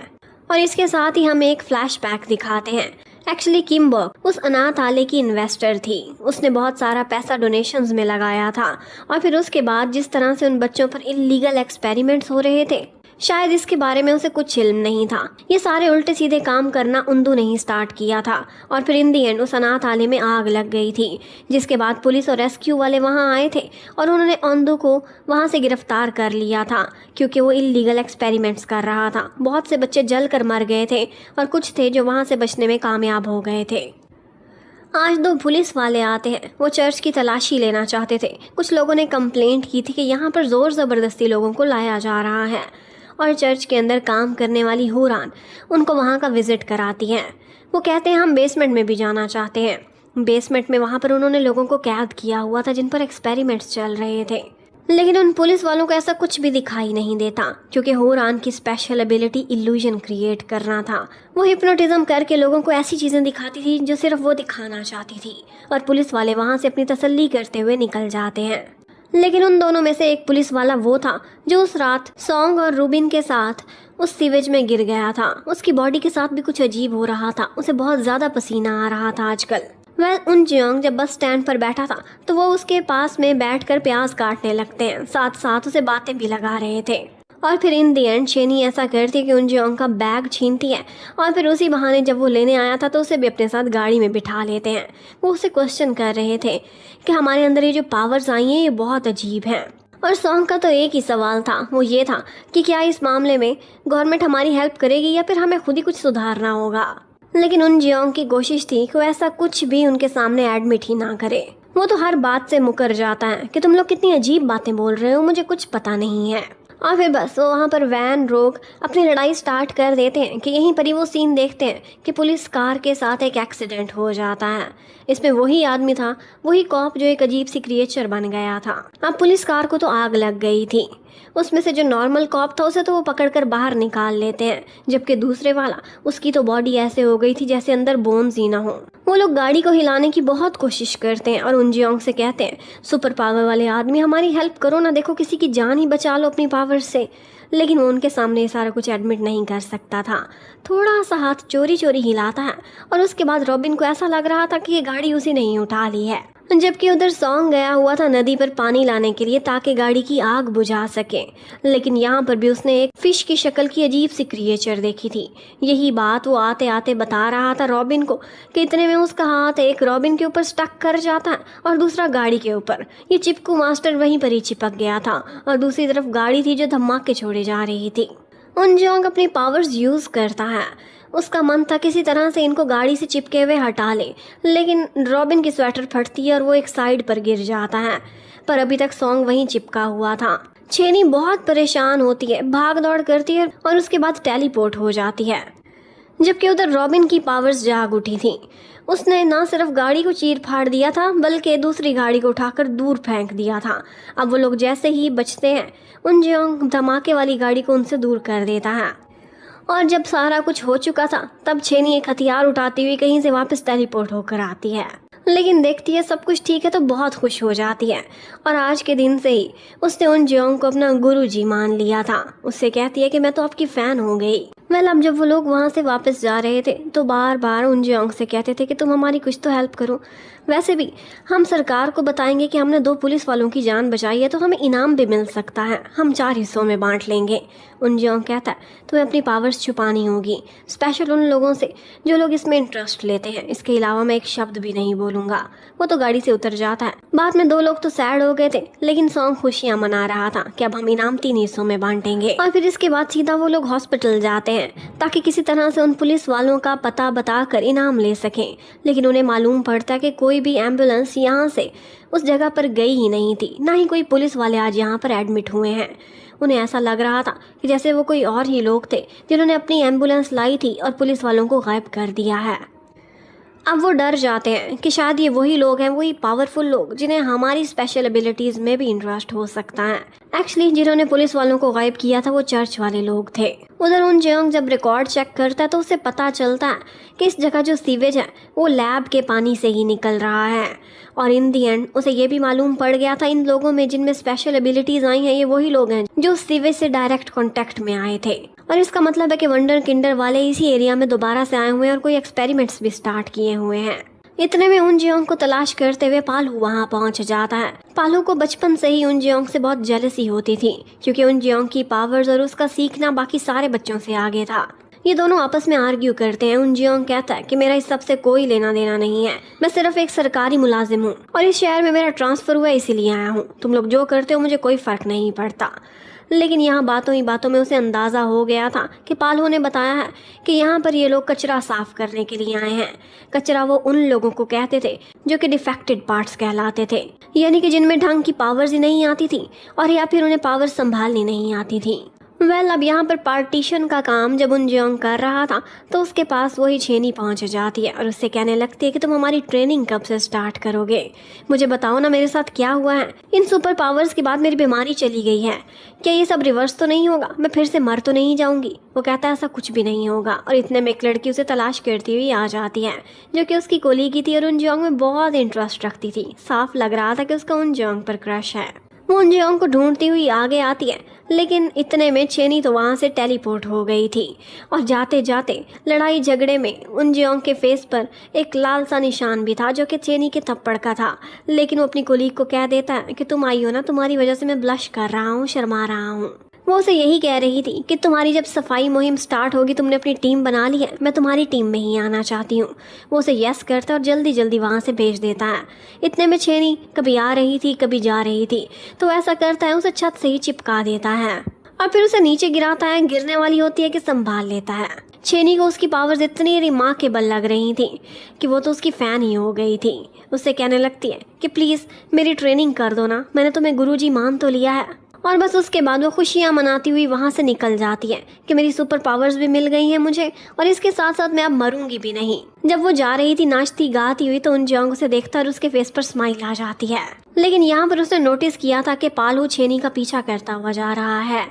A: और इसके साथ ही हमें एक फ्लैशबैक दिखाते हैं। एक्चुअली किम बॉक उस अनाथालय की इन्वेस्टर थी, उसने बहुत सारा पैसा डोनेशंस में लगाया था और फिर उसके बाद जिस तरह से उन बच्चों पर इल्लीगल एक्सपेरिमेंट्स हो रहे थे, शायद इसके बारे में उसे कुछ इल्म नहीं था। ये सारे उल्टे सीधे काम करना उन्दू ने ही स्टार्ट किया था और फिर इन दी एंड उस अनाथालय में आग लग गई थी, जिसके बाद पुलिस और रेस्क्यू वाले वहां आए थे और उन्होंने उन्दू को वहां से गिरफ्तार कर लिया था क्योंकि वो इल्लीगल एक्सपेरिमेंट्स कर रहा था। बहुत से बच्चे जल कर मर गए थे और कुछ थे जो वहां से बचने में कामयाब हो गए थे। आज 2 पुलिस वाले आते हैं, वो चर्च की तलाशी लेना चाहते थे। कुछ लोगों ने कंप्लेंट की थी कि यहाँ पर जोर ज़बरदस्ती लोगों को लाया जा रहा है और चर्च के अंदर काम करने वाली हुरान उनको वहाँ का विजिट कराती हैं। वो कहते हैं हम बेसमेंट में भी जाना चाहते हैं। बेसमेंट में वहाँ पर उन्होंने लोगों को कैद किया हुआ था जिन पर एक्सपेरिमेंट्स चल रहे थे, लेकिन उन पुलिस वालों को ऐसा कुछ भी दिखाई नहीं देता क्योंकि हुरान की स्पेशल एबिलिटी इल्यूजन क्रिएट करना था। वो हिप्नोटिज्म करके लोगों को ऐसी चीज़ें दिखाती थी जो सिर्फ वो दिखाना चाहती थी और पुलिस वाले वहाँ से अपनी तसल्ली करते हुए निकल जाते हैं। लेकिन उन दोनों में से एक पुलिस वाला वो था जो उस रात सॉन्ग और रूबिन के साथ उस सीवेज में गिर गया था। उसकी बॉडी के साथ भी कुछ अजीब हो रहा था, उसे बहुत ज़्यादा पसीना आ रहा था आजकल। उन जियोंग जब बस स्टैंड पर बैठा था तो वो उसके पास में बैठकर प्याज काटने लगते हैं, साथ साथ उसे बातें भी लगा रहे थे। और फिर इन दी एंड छेनी ऐसा करती है कि उन जियोंग का बैग छीनती है और फिर उसी बहाने जब वो लेने आया था तो उसे भी अपने साथ गाड़ी में बिठा लेते हैं। वो उसे क्वेश्चन कर रहे थे कि हमारे अंदर ये जो पावर्स आई हैं ये बहुत अजीब हैं। और सॉन्ग का तो एक ही सवाल था, वो ये था कि क्या इस मामले में गवर्नमेंट हमारी हेल्प करेगी या फिर हमें खुद ही कुछ सुधारना होगा। लेकिन उन जियोंग की कोशिश थी कि वो ऐसा कुछ भी उनके सामने एडमिट ही ना करे। वो तो हर बात से मुकर जाता है कि तुम लोग कितनी अजीब बातें बोल रहे हो, मुझे कुछ पता नहीं है। और फिर बस वो वहाँ पर वैन रोक अपनी लड़ाई स्टार्ट कर देते हैं कि यहीं पर ही वो सीन देखते हैं कि पुलिस कार के साथ एक एक्सीडेंट हो जाता है। इसमें वही आदमी था, वही कॉप जो एक अजीब सी क्रिएचर बन गया था। अब पुलिस कार को तो आग लग गई थी, उसमें से जो नॉर्मल कॉप था उसे तो वो पकड़कर बाहर निकाल लेते हैं, जबकि दूसरे वाला उसकी तो बॉडी ऐसे हो गई थी जैसे अंदर बोन्स ही ना हो। वो लोग गाड़ी को हिलाने की बहुत कोशिश करते हैं और उन जियोंग से कहते हैं सुपर पावर वाले आदमी हमारी हेल्प करो ना, देखो किसी की जान ही बचा लो अपनी पावर से। लेकिन वो उनके सामने ये सारा कुछ एडमिट नहीं कर सकता था। थोड़ा सा हाथ चोरी चोरी हिलाता है और उसके बाद रॉबिन को ऐसा लग रहा था कि ये गाड़ी उसी ने ही उठा ली है। जबकि उधर सॉन्ग गया हुआ था नदी पर पानी लाने के लिए ताकि गाड़ी की आग बुझा सके, लेकिन यहाँ पर भी उसने एक फिश की शक्ल की अजीब सी क्रिएचर देखी थी। यही बात वो आते आते बता रहा था रॉबिन को कि इतने में उसका हाथ एक रॉबिन के ऊपर स्टक कर जाता है और दूसरा गाड़ी के ऊपर। ये चिपकू मास्टर वहीं पर ही चिपक गया था और दूसरी तरफ गाड़ी थी जो धमाके छोड़े जा रही थी। उनजोंग अपनी पावर्स यूज करता है। उसका मन था किसी तरह से इनको गाड़ी से चिपके हुए हटा ले, लेकिन रॉबिन की स्वेटर फटती है और वो एक साइड पर गिर जाता है, पर अभी तक सॉन्ग वहीं चिपका हुआ था। छेनी बहुत परेशान होती है, भाग दौड़ करती है और उसके बाद टेलीपोर्ट हो जाती है। जबकि उधर रॉबिन की पावर्स जाग उठी थी। उसने ना सिर्फ गाड़ी को चीर फाड़ दिया था बल्कि दूसरी गाड़ी को उठाकर दूर फेंक दिया था। अब वो लोग जैसे ही बचते हैं, उनजोंग धमाके वाली गाड़ी को उनसे दूर कर देता है। और जब सारा कुछ हो चुका था तब छेनी एक हथियार उठाती हुई कहीं से वापस टेलीपोर्ट होकर आती है, लेकिन देखती है सब कुछ ठीक है तो बहुत खुश हो जाती है। और आज के दिन से ही उसने उनजोंग को अपना गुरुजी मान लिया था। उससे कहती है कि मैं तो आपकी फ़ैन हो गई। अब जब वो लोग वहाँ से वापस जा रहे थे तो बार बार उनजोंग से कहते थे कि तुम हमारी कुछ तो हेल्प करो। वैसे भी हम सरकार को बताएंगे कि हमने 2 पुलिस वालों की जान बचाई है तो हमें इनाम भी मिल सकता है, हम 4 हिस्सों में बांट लेंगे। उनजोंग कहता है तुम्हें अपनी पावर्स छुपानी होगी, स्पेशल उन लोगों से जो लोग इसमें इंटरेस्ट लेते हैं। इसके अलावा मैं एक शब्द भी नहीं बोलूँगा। वो तो गाड़ी से उतर जाता है। बाद में 2 लोग तो सैड हो गए थे, लेकिन सॉन्ग खुशियाँ मना रहा था कि अब हम इनाम 3 हिस्सों में बांटेंगे। और फिर इसके बाद सीधा वो लोग हॉस्पिटल जाते हैं ताकि किसी तरह से उन पुलिस वालों का पता बताकर इनाम ले सकें, लेकिन उन्हें मालूम पड़ता है कि कोई भी एम्बुलेंस यहाँ से उस जगह पर गई ही नहीं थी, ना ही कोई पुलिस वाले आज यहाँ पर एडमिट हुए हैं। उन्हें ऐसा लग रहा था कि जैसे वो कोई और ही लोग थे जिन्होंने अपनी एम्बुलेंस लाई थी और पुलिस वालों को गायब कर दिया है। अब वो डर जाते हैं कि शायद ये वही लोग हैं, वही पावरफुल लोग जिन्हें हमारी स्पेशल एबिलिटीज़ में भी इंटरेस्ट हो सकता है। एक्चुअली जिन्होंने पुलिस वालों को गायब किया था वो चर्च वाले लोग थे। उधर उनजोंग जब रिकॉर्ड चेक करता है तो उसे पता चलता है कि इस जगह जो सीवेज है वो लैब के पानी से ही निकल रहा है। और इन दी एंड उसे ये भी मालूम पड़ गया था इन लोगों में जिनमें स्पेशल एबिलिटीज़ आई हैं ये वही लोग हैं जो सीवेज से डायरेक्ट कॉन्टेक्ट में आए थे। और इसका मतलब है कि वंडर किंडर वाले इसी एरिया में दोबारा से आए हुए हैं और कोई एक्सपेरिमेंट्स भी स्टार्ट किए हुए हैं। इतने में उनजोंग को तलाश करते हुए पालू वहां पहुंच जाता है। पालू को बचपन से ही उनजोंग से बहुत जेलसी होती थी क्योंकि उनजोंग की पावर्स और उसका सीखना बाकी सारे बच्चों से आगे था। ये दोनों आपस में आर्ग्यू करते हैं। उनजोंग कहता है कि मेरा इस सब से कोई लेना देना नहीं है, मैं सिर्फ एक सरकारी मुलाजिम हूँ और इस शहर में मेरा ट्रांसफर हुआ इसीलिए आया हूँ। तुम लोग जो करते हो मुझे कोई फर्क नहीं पड़ता। लेकिन यहाँ बातों ही बातों में उसे अंदाज़ा हो गया था कि पालू ने बताया है कि यहाँ पर ये लोग कचरा साफ करने के लिए आए हैं। कचरा वो उन लोगों को कहते थे जो कि डिफेक्टेड पार्ट्स कहलाते थे, यानी कि जिनमें ढंग की पावर्स ही नहीं आती थी और या फिर उन्हें पावर संभालनी नहीं आती थी। अब यहाँ पर पार्टीशन का काम जब उनजोंग कर रहा था तो उसके पास वही छेनी पहुँच जाती है और उससे कहने लगती है कि तुम हमारी ट्रेनिंग कब से स्टार्ट करोगे, मुझे बताओ ना मेरे साथ क्या हुआ है। इन सुपर पावर्स के बाद मेरी बीमारी चली गई है, क्या ये सब रिवर्स तो नहीं होगा, मैं फिर से मर तो नहीं जाऊंगी। वो कहता है ऐसा कुछ भी नहीं होगा। और इतने में एक लड़की उसे तलाश करती हुई आ जाती है जो कि उसकी कोलीगी थी और उनजोंग में बहुत इंटरेस्ट रखती थी। साफ लग रहा था कि उसका उनजोंग पर क्रश है। वो उनजोंग को ढूंढती हुई आगे आती है, लेकिन इतने में छेनी तो वहाँ से टेलीपोर्ट हो गई थी। और जाते जाते लड़ाई झगड़े में उनजोंग के फेस पर एक लाल सा निशान भी था जो कि छेनी के थप्पड़ का था। लेकिन वो अपनी कोलीग को कह देता है कि तुम आई हो ना, तुम्हारी वजह से मैं ब्लश कर रहा हूँ, शर्मा रहा हूँ। वो उसे यही कह रही थी कि तुम्हारी जब सफाई मुहिम स्टार्ट होगी, तुमने अपनी टीम बना ली है, मैं तुम्हारी टीम में ही आना चाहती हूँ। वो उसे यस करता है और जल्दी जल्दी वहाँ से भेज देता है। इतने में छेनी कभी आ रही थी कभी जा रही थी, तो ऐसा करता है उसे छत से ही चिपका देता है और फिर उसे नीचे गिराता है। गिरने वाली होती है कि संभाल लेता है। छेनी को उसकी पावर्स इतनी रिमार्केबल लग रही थी कि वो तो उसकी फ़ैन ही हो गई थी। उससे कहने लगती है कि प्लीज़ मेरी ट्रेनिंग कर दो ना, मैंने तुम्हें गुरुजी मान तो लिया है। और बस उसके बाद वो खुशियाँ मनाती हुई वहाँ से निकल जाती है कि मेरी सुपर पावर्स भी मिल गई हैं मुझे और इसके साथ साथ मैं अब मरूंगी भी नहीं। जब वो जा रही थी नाचती गाती हुई तो उनजोंग उसे देखता और उसके फेस पर स्माइल आ जाती है। लेकिन यहाँ पर उसने नोटिस किया था कि पालू छेनी का पीछा करता हुआ जा रहा है।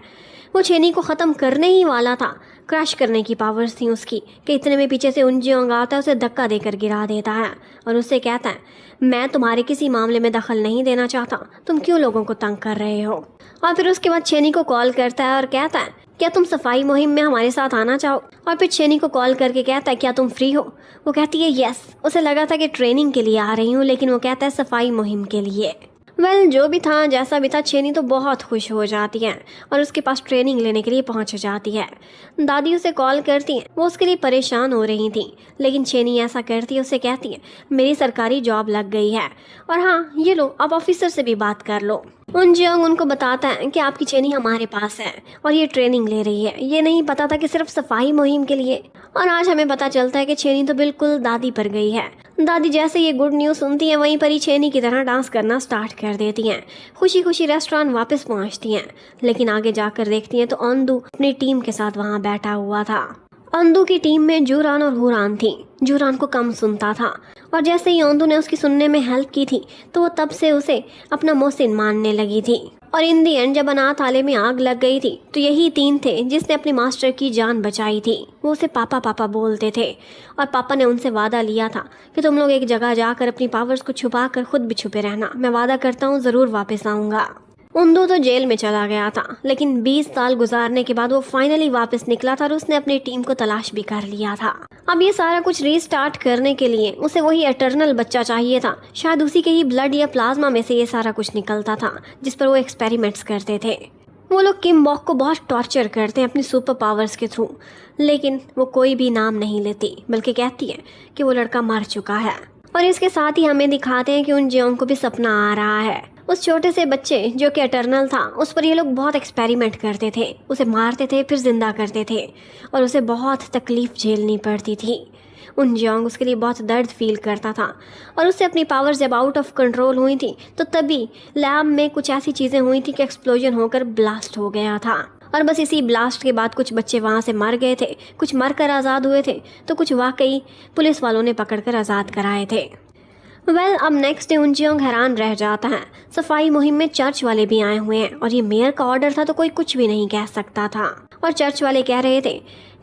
A: वो छेनी को ख़त्म करने ही वाला था, क्रैश करने की पावर्स थी उसकी कि इतने में पीछे से उनजोंग आता है, उसे धक्का देकर गिरा देता है और उससे कहता है मैं तुम्हारे किसी मामले में दखल नहीं देना चाहता, तुम क्यों लोगों को तंग कर रहे हो। और फिर उसके बाद छेनी को कॉल करता है और कहता है क्या तुम सफाई मुहिम में हमारे साथ आना चाहो? और फिर चेनी को कॉल करके कहता है क्या तुम फ्री हो? वो कहती है यस। उसे लगा था कि ट्रेनिंग के लिए आ रही हूँ, लेकिन वो कहता है सफाई मुहिम के लिए। जो भी था जैसा भी था, चेनी तो बहुत खुश हो जाती है और उसके पास ट्रेनिंग लेने के लिए पहुंच जाती है। दादी उसे कॉल करती है, वो उसके लिए परेशान हो रही थी, लेकिन चेनी ऐसा करती है, उसे कहती है मेरी सरकारी जॉब लग गई है और हाँ ये लो आप ऑफिसर से भी बात कर लो। जियोंग उनको बताता है कि आपकी चेनी हमारे पास है और ये ट्रेनिंग ले रही है। ये नहीं पता था कि सिर्फ सफाई मुहिम के लिए। और आज हमें पता चलता है कि चेनी तो बिल्कुल दादी पर गई है। दादी जैसे ये गुड न्यूज़ सुनती है, वहीं पर ही चेनी की तरह डांस करना स्टार्ट कर देती हैं। खुशी खुशी रेस्टोरेंट वापस पहुंचती हैं, लेकिन आगे जाकर देखती हैं तो ओंदू अपनी टीम के साथ वहां बैठा हुआ था। ओंदू की टीम में जूरान और हुरान थी। जूरान को कम सुनता था और जैसे ही ओंदू ने उसकी सुनने में हेल्प की थी तो वो तब से उसे अपना मोहसिन मानने लगी थी। और इन दी एंड जब अनाथालय में आग लग गई थी तो यही तीन थे जिसने अपने मास्टर की जान बचाई थी। वो उसे पापा पापा बोलते थे और पापा ने उनसे वादा लिया था कि तुम लोग एक जगह जाकर अपनी पावर्स को छुपा कर खुद भी छुपे रहना। मैं वादा करता हूँ ज़रूर वापस आऊँगा। ओंदू तो जेल में चला गया था, लेकिन 20 साल गुजारने के बाद वो फाइनली वापस निकला था और उसने अपनी टीम को तलाश भी कर लिया था। अब ये सारा कुछ रीस्टार्ट करने के लिए उसे वही एटर्नल बच्चा चाहिए था। शायद उसी के ही ब्लड या प्लाज्मा में से ये सारा कुछ निकलता था जिस पर वो एक्सपेरिमेंट्स करते थे। वो लोग किम बॉक को बहुत टॉर्चर करते हैं अपनी सुपर पावर्स के थ्रू, लेकिन वो कोई भी नाम नहीं लेती, बल्कि कहती है कि वो लड़का मर चुका है। और इसके साथ ही हमें दिखाते हैं कि उन जियोंग को भी सपना आ रहा है। उस छोटे से बच्चे जो कि एटर्नल था, उस पर ये लोग बहुत एक्सपेरिमेंट करते थे, उसे मारते थे फिर जिंदा करते थे और उसे बहुत तकलीफ झेलनी पड़ती थी। उन जियोंग उसके लिए बहुत दर्द फील करता था और उससे अपनी पावर्स जब आउट ऑफ कंट्रोल हुई थी तो तभी लैब में कुछ ऐसी चीज़ें हुई थी कि एक्सप्लोजन होकर ब्लास्ट हो गया था। और बस इसी ब्लास्ट के बाद कुछ बच्चे वहाँ से मर गए थे, कुछ मरकर आज़ाद हुए थे तो कुछ वाकई पुलिस वालों ने पकड़कर आज़ाद कराए थे। अब नेक्स्ट डे उनजियोंग हैरान रह जाता है। सफाई मुहिम में चर्च वाले भी आए हुए हैं और ये मेयर का ऑर्डर था तो कोई कुछ भी नहीं कह सकता था। और चर्च वाले कह रहे थे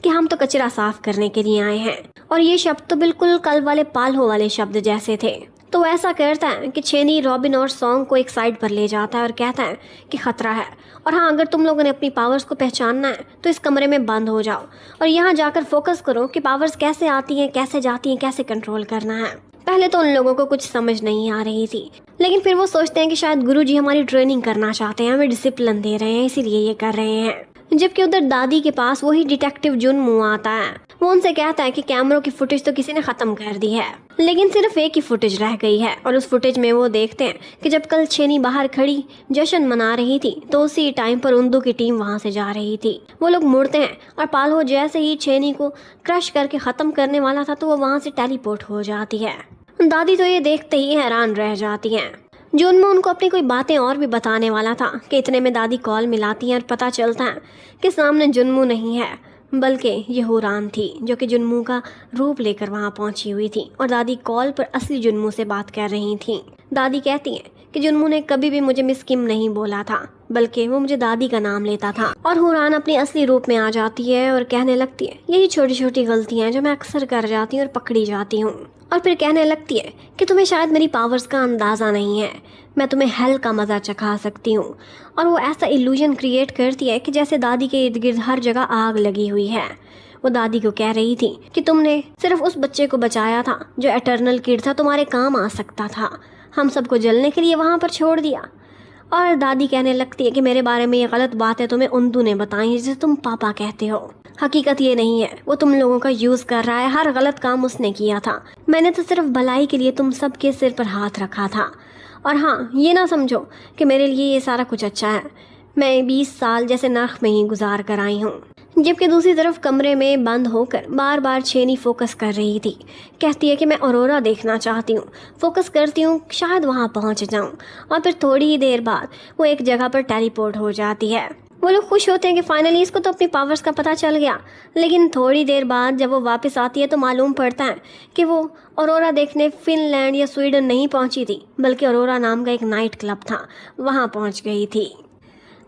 A: कि हम तो कचरा साफ करने के लिए आए हैं। और ये शब्द तो बिल्कुल कल वाले पाल्हो वाले शब्द जैसे थे। तो ऐसा करता है कि चेनी रॉबिन और सॉन्ग को एक साइड पर ले जाता है और कहता है कि खतरा है और हाँ अगर तुम लोगों ने अपनी पावर्स को पहचानना है तो इस कमरे में बंद हो जाओ और यहाँ जाकर फोकस करो कि पावर्स कैसे आती हैं, कैसे जाती हैं, कैसे कंट्रोल करना है। पहले तो उन लोगों को कुछ समझ नहीं आ रही थी, लेकिन फिर वो सोचते हैं कि शायद गुरुजी हमारी ट्रेनिंग करना चाहते हैं, हमें डिसिप्लिन दे रहे हैं, इसीलिए ये कर रहे हैं। जबकि उधर दादी के पास वही डिटेक्टिव जुनमू आता है। वो उनसे कहता है कि कैमरों की फुटेज तो किसी ने खत्म कर दी है, लेकिन सिर्फ एक ही फुटेज रह गई है। और उस फुटेज में वो देखते हैं कि जब कल चेनी बाहर खड़ी जश्न मना रही थी तो उसी टाइम पर उंदू की टीम वहां से जा रही थी। वो लोग मुड़ते हैं और पाल्हो जैसे ही चेनी को क्रश करके खत्म करने वाला था तो वो वहां से टेलीपोर्ट हो जाती है। दादी तो ये देखते ही हैरान रह जाती हैं। जुनमू उनको अपनी कोई बातें और भी बताने वाला था कि इतने में दादी कॉल मिलाती हैं और पता चलता है कि सामने जुनमू नहीं है बल्कि ये हुरान थी जो कि जुनमू का रूप लेकर वहां पहुंची हुई थी। और दादी कॉल पर असली जुनमू से बात कर रही थी। दादी कहती हैं कि जुनमू ने कभी भी मुझे मिस किम नहीं बोला था, बल्कि वो मुझे दादी का नाम लेता था। और हुरान अपनी असली रूप में आ जाती है और कहने लगती है यही छोटी छोटी गलतियां हैं जो मैं अक्सर कर जाती हूँ और पकड़ी जाती हूँ। और फिर कहने लगती है कि तुम्हें शायद मेरी पावर्स का अंदाज़ा नहीं है, मैं तुम्हें हेल का मज़ा चखा सकती हूँ। और वो ऐसा इल्यूजन क्रिएट करती है कि जैसे दादी के इर्द गिर्द हर जगह आग लगी हुई है। वो दादी को कह रही थी कि तुमने सिर्फ उस बच्चे को बचाया था जो एटर्नल किड था, तुम्हारे काम आ सकता था, हम सबको जलने के लिए वहाँ पर छोड़ दिया। और दादी कहने लगती है कि मेरे बारे में ये गलत बात है तुम्हें उंदू ने बताई है जिसे तुम पापा कहते हो। हकीकत ये नहीं है, वो तुम लोगों का यूज़ कर रहा है, हर गलत काम उसने किया था, मैंने तो सिर्फ भलाई के लिए तुम सबके सिर पर हाथ रखा था। और हाँ ये ना समझो कि मेरे लिए ये सारा कुछ अच्छा है, मैं 20 साल जैसे नर्क में ही गुजार कर आई हूँ। जबकि दूसरी तरफ कमरे में बंद होकर बार बार चेनी फोकस कर रही थी। कहती है कि मैं ऑरोरा देखना चाहती हूँ, फोकस करती हूँ शायद वहाँ पहुँच जाऊँ। और फिर थोड़ी ही देर बाद वो एक जगह पर टेलीपोर्ट हो जाती है। वो लोग खुश होते हैं कि फाइनली इसको तो अपनी पावर्स का पता चल गया। लेकिन थोड़ी देर बाद जब वो वापस आती है तो मालूम पड़ता है कि वो ऑरोरा देखने फिनलैंड या स्वीडन नहीं पहुंची थी, बल्कि ऑरोरा नाम का एक नाइट क्लब था, वहां पहुंच गई थी।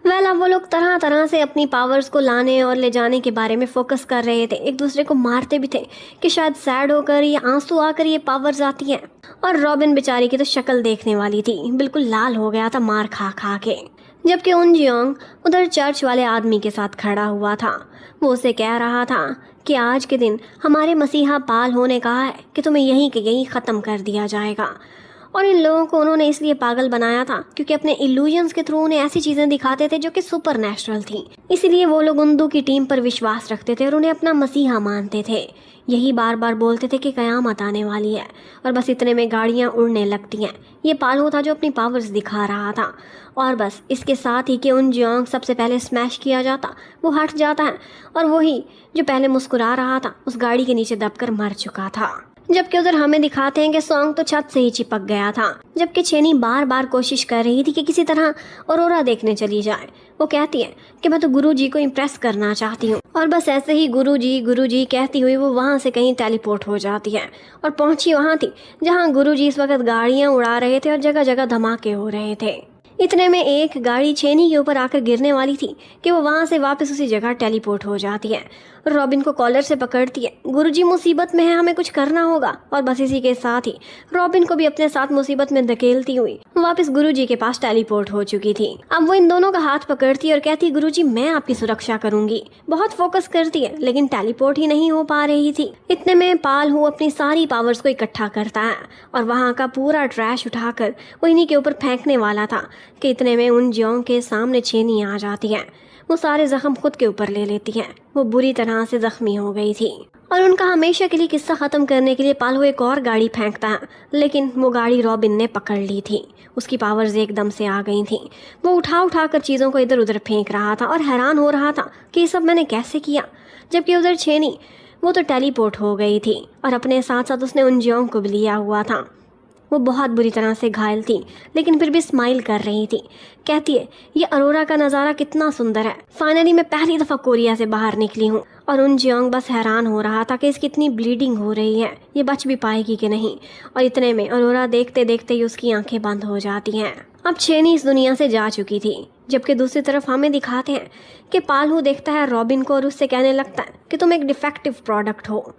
A: अब वो लोग तरह तरह से अपनी पावर्स को लाने और ले जाने के बारे में फोकस कर रहे थे। एक दूसरे को मारते भी थे कि शायद सैड होकर या आंसू आकर ये पावर्स आती हैं। और रॉबिन बेचारी की तो शक्ल देखने वाली थी, बिल्कुल लाल हो गया था मार खा खा के। जबकि उन जियोंग उधर चर्च वाले आदमी के साथ खड़ा हुआ था। वो उसे कह रहा था कि आज के दिन हमारे मसीहा पाल हो ने कहा है कि तुम्हें यहीं के यहीं ख़त्म कर दिया जाएगा। और इन लोगों को उन्होंने इसलिए पागल बनाया था क्योंकि अपने इल्यूजन्स के थ्रू उन्हें ऐसी चीज़ें दिखाते थे जो कि सुपर नेचुरल थी। इसीलिए वो लोग उन दो की टीम पर विश्वास रखते थे और उन्हें अपना मसीहा मानते थे। यही बार बार बोलते थे कि कयामत आने वाली है। और बस इतने में गाड़ियाँ उड़ने लगती हैं। ये पालो था जो अपनी पावर्स दिखा रहा था। और बस इसके साथ ही कि उन जियोंग सबसे पहले स्मैश किया जाता, वो हट जाता है और वही जो पहले मुस्कुरा रहा था उस गाड़ी के नीचे दबकर मर चुका था। जबकि उधर हमें दिखाते हैं कि सॉन्ग तो छत से ही चिपक गया था। जबकि चेनी बार बार कोशिश कर रही थी कि किसी तरह ऑरोरा देखने चली जाए। वो कहती है कि मैं तो गुरुजी को इम्प्रेस करना चाहती हूँ। और बस ऐसे ही गुरुजी कहती हुई वो वहाँ से कहीं टेलीपोर्ट हो जाती है और पहुंची वहाँ थी जहाँ गुरुजी इस वक्त गाड़ियाँ उड़ा रहे थे और जगह जगह धमाके हो रहे थे। इतने में एक गाड़ी चेनी के ऊपर आकर गिरने वाली थी कि वो वहाँ से वापस उसी जगह टेलीपोर्ट हो जाती है। रॉबिन को कॉलर से पकड़ती है। गुरुजी मुसीबत में है, हमें कुछ करना होगा। और बस इसी के साथ ही रॉबिन को भी अपने साथ मुसीबत में धकेलती हुई वापस गुरुजी के पास टेलीपोर्ट हो चुकी थी। अब वो इन दोनों का हाथ पकड़ती है और कहती है गुरुजी मैं आपकी सुरक्षा करूंगी। बहुत फोकस करती है लेकिन टेलीपोर्ट ही नहीं हो पा रही थी। इतने में पाल हु अपनी सारी पावर्स को इकट्ठा करता है और वहाँ का पूरा ट्रैश उठाकर वो इन्हीं के ऊपर फेंकने वाला था कि इतने में उन जियोंग के सामने चेनी आ जाती है। वो सारे जख्म खुद के ऊपर ले लेती है। वो बुरी तरह से जख्मी हो गई थी और उनका हमेशा के लिए किस्सा ख़त्म करने के लिए पालो एक और गाड़ी फेंकता है, लेकिन वो गाड़ी रॉबिन ने पकड़ ली थी। उसकी पावर्स एकदम से आ गई थी। वो उठा कर चीज़ों को इधर उधर फेंक रहा था और हैरान हो रहा था कि ये सब मैंने कैसे किया। जबकि उधर चेनी वो तो टेलीपोर्ट हो गई थी और अपने साथ साथ उसने उन जियोंग को भी लिया हुआ था। वो बहुत बुरी तरह से घायल थी लेकिन फिर भी स्माइल कर रही थी। कहती है ये अरोरा का नज़ारा कितना सुंदर है, फाइनली मैं पहली दफ़ा कोरिया से बाहर निकली हूँ। और उन जियोंग बस हैरान हो रहा था कि इसकी इतनी ब्लीडिंग हो रही है, ये बच भी पाएगी कि नहीं। और इतने में अरोरा देखते देखते ही उसकी आंखें बंद हो जाती हैं। अब चेनी इस दुनिया से जा चुकी थी। जबकि दूसरी तरफ हमें दिखाते हैं कि पालहू देखता है रॉबिन को और उससे कहने लगता है कि तुम एक डिफेक्टिव प्रोडक्ट हो।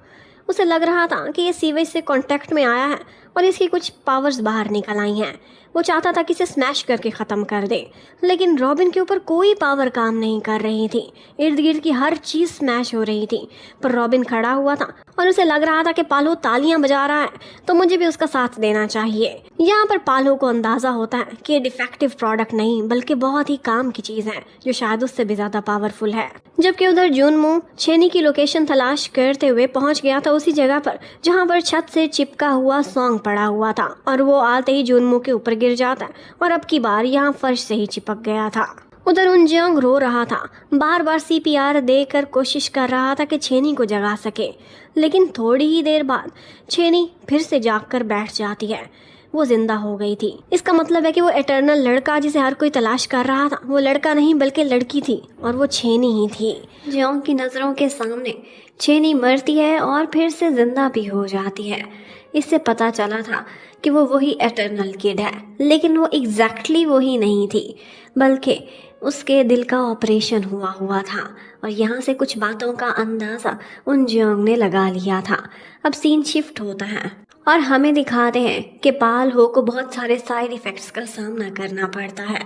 A: उसे लग रहा था कि ये सीवेज से कांटेक्ट में आया है और इसकी कुछ पावर्स बाहर निकल आई हैं। वो चाहता था कि इसे स्मैश करके ख़त्म कर दे, लेकिन रॉबिन के ऊपर कोई पावर काम नहीं कर रही थी। इर्द गिर्द की हर चीज़ स्मैश हो रही थी। पर रॉबिन खड़ा हुआ था और उसे लग रहा था कि पालो तालियां बजा रहा है तो मुझे भी उसका साथ देना चाहिए। यहाँ पर पालो को अंदाज़ा होता है कि ये डिफेक्टिव प्रोडक्ट नहीं बल्कि बहुत ही काम की चीज़ है जो शायद उससे भी ज़्यादा पावरफुल है। जबकि उधर जुनमू चेनी की लोकेशन तलाश करते हुए पहुंच गया था उसी जगह पर जहां पर छत से चिपका हुआ सॉन्ग पड़ा हुआ था और वो आते ही जुनमू के ऊपर गिर जाता है और अब की बार यहाँ फर्श से ही चिपक गया था। उधर उन जियोंग रो रहा था, बार बार CPR देकर कोशिश कर रहा था कि चेनी को जगा सके, लेकिन थोड़ी ही देर बाद चेनी फिर से जागकर बैठ जाती है। वो जिंदा हो गई थी। इसका मतलब है कि वो एटर्नल लड़का जिसे हर कोई तलाश कर रहा था वो लड़का नहीं बल्कि लड़की थी और वो चेनी ही थी। जियोंग की नज़रों के सामने चेनी मरती है और फिर से जिंदा भी हो जाती है। इससे पता चला था कि वो वही एटर्नल किड है, लेकिन वो एग्जैक्टली वही नहीं थी बल्कि उसके दिल का ऑपरेशन हुआ था। और यहाँ से कुछ बातों का अंदाज़ा उन जियोंग ने लगा लिया था। अब सीन शिफ्ट होता है और हमें दिखाते हैं कि पाल हो को बहुत सारे साइड इफ़ेक्ट्स का सामना करना पड़ता है।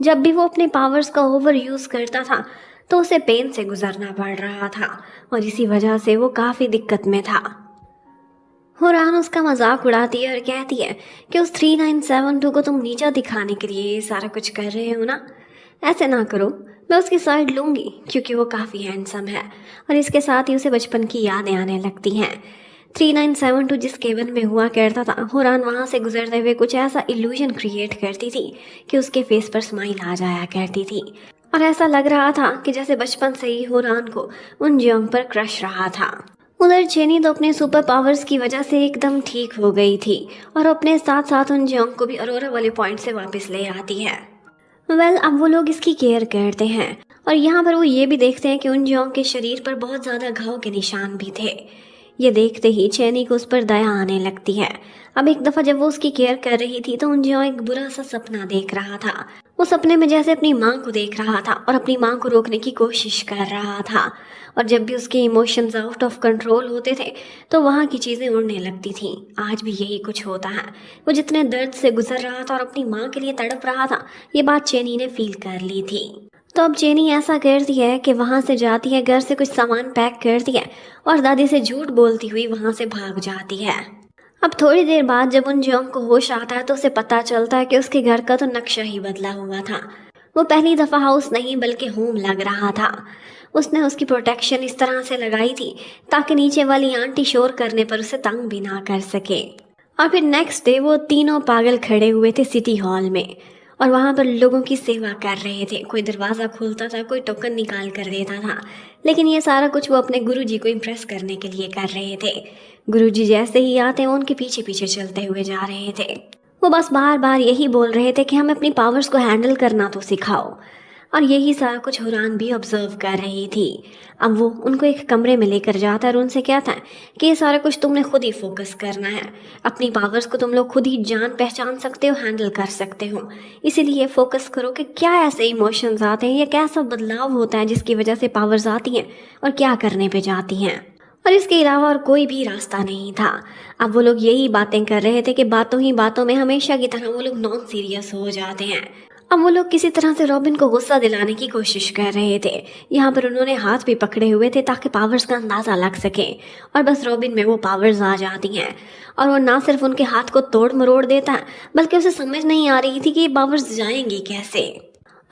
A: जब भी वो अपने पावर्स का ओवर यूज़ करता था तो उसे पेन से गुजरना पड़ रहा था और इसी वजह से वो काफ़ी दिक्कत में था। हुरान उसका मजाक उड़ाती है और कहती है कि उस 3972 को तुम नीचा दिखाने के लिए ये सारा कुछ कर रहे हो ना, ऐसे ना करो, मैं उसकी साइड लूँगी क्योंकि वो काफ़ी हैंडसम है। और इसके साथ ही उसे बचपन की यादें आने लगती हैं। 3972 जिस केबिन में हुआ करता था, हुरान वहाँ से गुजरते हुए कुछ ऐसा इल्यूजन क्रिएट करती थी कि उसके फेस पर स्माइल आ जाया करती थी और ऐसा लग रहा था कि जैसे बचपन से ही हुरान को उन जियोंग पर क्रश रहा था। उधर चेनी तो अपने सुपर पावर्स की वजह से एकदम ठीक हो गई थी और अपने साथ साथ उन जियोंग को भी अरोरा वाले पॉइंट से वापस ले आती है। अब वो लोग इसकी केयर करते हैं और यहाँ पर वो ये भी देखते हैं कि उन जियोंग के शरीर पर बहुत ज़्यादा घाव के निशान भी थे। ये देखते ही चेनी को उस पर दया आने लगती है। अब एक दफ़ा जब वो उसकी केयर कर रही थी तो उन जियोंग एक बुरा सा सपना देख रहा था वो सपने में जैसे अपनी माँ को देख रहा था और अपनी माँ को रोकने की कोशिश कर रहा था। और जब भी उसके इमोशंस आउट ऑफ कंट्रोल होते थे तो वहाँ की चीज़ें उड़ने लगती थीं। आज भी यही कुछ होता है। वो जितने दर्द से गुजर रहा था और अपनी माँ के लिए तड़प रहा था, ये बात चेनी ने फील कर ली थी। तो अब चेनी ऐसा करती है कि वहाँ से जाती है, घर से कुछ सामान पैक करती है और दादी से झूठ बोलती हुई वहाँ से भाग जाती है। अब थोड़ी देर बाद जब उन जियोंग को होश आता है तो उसे पता चलता है कि उसके घर का तो नक्शा ही बदला हुआ था। वो पहली दफ़ा हाउस नहीं बल्कि होम लग रहा था। उसने उसकी प्रोटेक्शन इस तरह से लगाई थी ताकि नीचे वाली आंटी शोर करने पर उसे तंग भी ना कर सके। और फिर नेक्स्ट डे वो तीनों पागल खड़े हुए थे सिटी हॉल में और वहाँ पर लोगों की सेवा कर रहे थे। कोई दरवाज़ा खोलता था, कोई टोकन निकाल कर देता था, लेकिन ये सारा कुछ वो अपने गुरुजी को इम्प्रेस करने के लिए कर रहे थे। गुरुजी जैसे ही आते वो उनके पीछे पीछे चलते हुए जा रहे थे। वो बस बार बार यही बोल रहे थे कि हमें अपनी पावर्स को हैंडल करना तो सिखाओ। और यही सारा कुछ हुरान भी ऑब्जर्व कर रही थी। अब वो उनको एक कमरे में लेकर जाता है और उनसे कहता है कि ये सारा कुछ तुमने खुद ही फोकस करना है। अपनी पावर्स को तुम लोग खुद ही जान पहचान सकते हो, हैंडल कर सकते हो। इसीलिए फोकस करो कि क्या ऐसे इमोशंस आते हैं या कैसा बदलाव होता है जिसकी वजह से पावर्स आती हैं और क्या करने पे जाती हैं। और इसके अलावा और कोई भी रास्ता नहीं था। अब वो लोग यही बातें कर रहे थे कि बातों ही बातों में हमेशा की तरह वो लोग नॉन सीरियस हो जाते हैं। अब वो लोग किसी तरह से रॉबिन को गुस्सा दिलाने की कोशिश कर रहे थे। यहाँ पर उन्होंने हाथ भी पकड़े हुए थे ताकि पावर्स का अंदाज़ा लग सके और बस रॉबिन में वो पावर्स आ जाती हैं। और वो ना सिर्फ उनके हाथ को तोड़ मरोड़ देता है बल्कि उसे समझ नहीं आ रही थी कि ये पावर्स जाएंगी कैसे।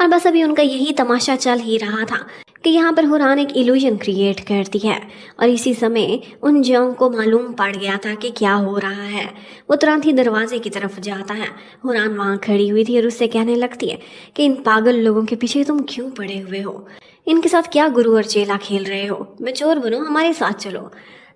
A: और बस अभी उनका यही तमाशा चल ही रहा था कि यहाँ पर हुरान एक इल्यूजन क्रिएट करती है और इसी समय उन जियोंग को मालूम पड़ गया था कि क्या हो रहा है। वो तुरंत ही दरवाजे की तरफ जाता है। हुरान वहाँ खड़ी हुई थी और उससे कहने लगती है कि इन पागल लोगों के पीछे तुम क्यों पड़े हुए हो, इनके साथ क्या गुरु और चेला खेल रहे हो, मैं चोर बनो, हमारे साथ चलो।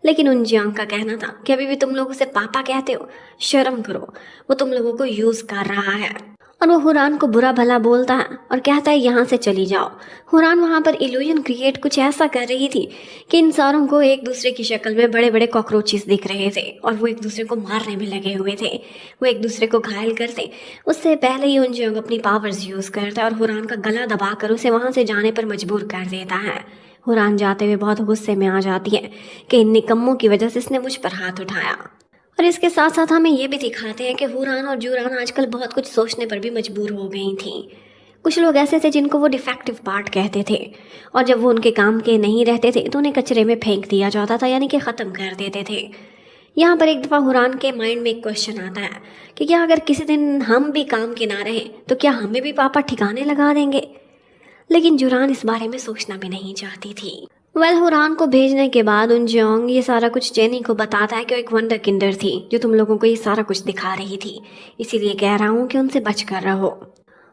A: लेकिन उन जियोंग का कहना था कि अभी भी तुम लोग उसे पापा कहते हो, शर्म करो, वो तुम लोगों को यूज़ कर रहा है। और वो हुरान को बुरा भला बोलता है और कहता है यहाँ से चली जाओ। हुरान वहाँ पर इल्यूजन क्रिएट कुछ ऐसा कर रही थी कि इन सारों को एक दूसरे की शक्ल में बड़े बड़े कॉकरोचेस दिख रहे थे और वो एक दूसरे को मारने में लगे हुए थे। वो एक दूसरे को घायल करते उससे पहले ही उन जियोंग अपनी पावर्स यूज़ करता है और हुरान का गला दबाकर उसे वहाँ से जाने पर मजबूर कर देता है। हुरान जाते हुए बहुत गुस्से में आ जाती है कि इन निकम्मों की वजह से इसने मुझ पर हाथ उठाया। और इसके साथ साथ हमें ये भी दिखाते हैं कि हुरान और जूरान आजकल बहुत कुछ सोचने पर भी मजबूर हो गई थीं। कुछ लोग ऐसे थे जिनको वो डिफेक्टिव पार्ट कहते थे और जब वो उनके काम के नहीं रहते थे तो उन्हें कचरे में फेंक दिया जाता था, यानी कि ख़त्म कर देते थे। यहाँ पर एक दफ़ा हुरान के माइंड में एक क्वेश्चन आता है कि क्या अगर किसी दिन हम भी काम के ना रहें तो क्या हमें भी पापा ठिकाने लगा देंगे। लेकिन जूरान इस बारे में सोचना भी नहीं चाहती थी। हुरान को भेजने के बाद उन जियोंग ये सारा कुछ चेनी को बताता है कि वो एक वंडर किंडर थी जो तुम लोगों को ये सारा कुछ दिखा रही थी, इसीलिए कह रहा हूँ कि उनसे बच कर रहो।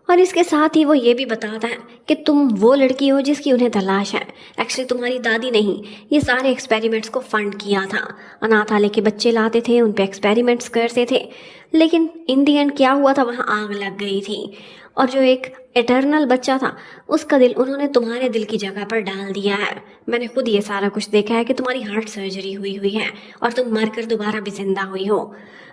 A: और इसके साथ ही वो ये भी बताता है कि तुम वो लड़की हो जिसकी उन्हें तलाश है। एक्चुअली तुम्हारी दादी नहीं, ये सारे एक्सपेरिमेंट्स को फंड किया था। अनाथालय के बच्चे लाते थे, उन पे एक्सपेरिमेंट्स करते थे, लेकिन इन दी एंड क्या हुआ था, वहाँ आग लग गई थी और जो एक एटर्नल बच्चा था उसका दिल उन्होंने तुम्हारे दिल की जगह पर डाल दिया है। मैंने खुद ये सारा कुछ देखा है कि तुम्हारी हार्ट सर्जरी हुई है और तुम मरकर दोबारा भी जिंदा हुई हो।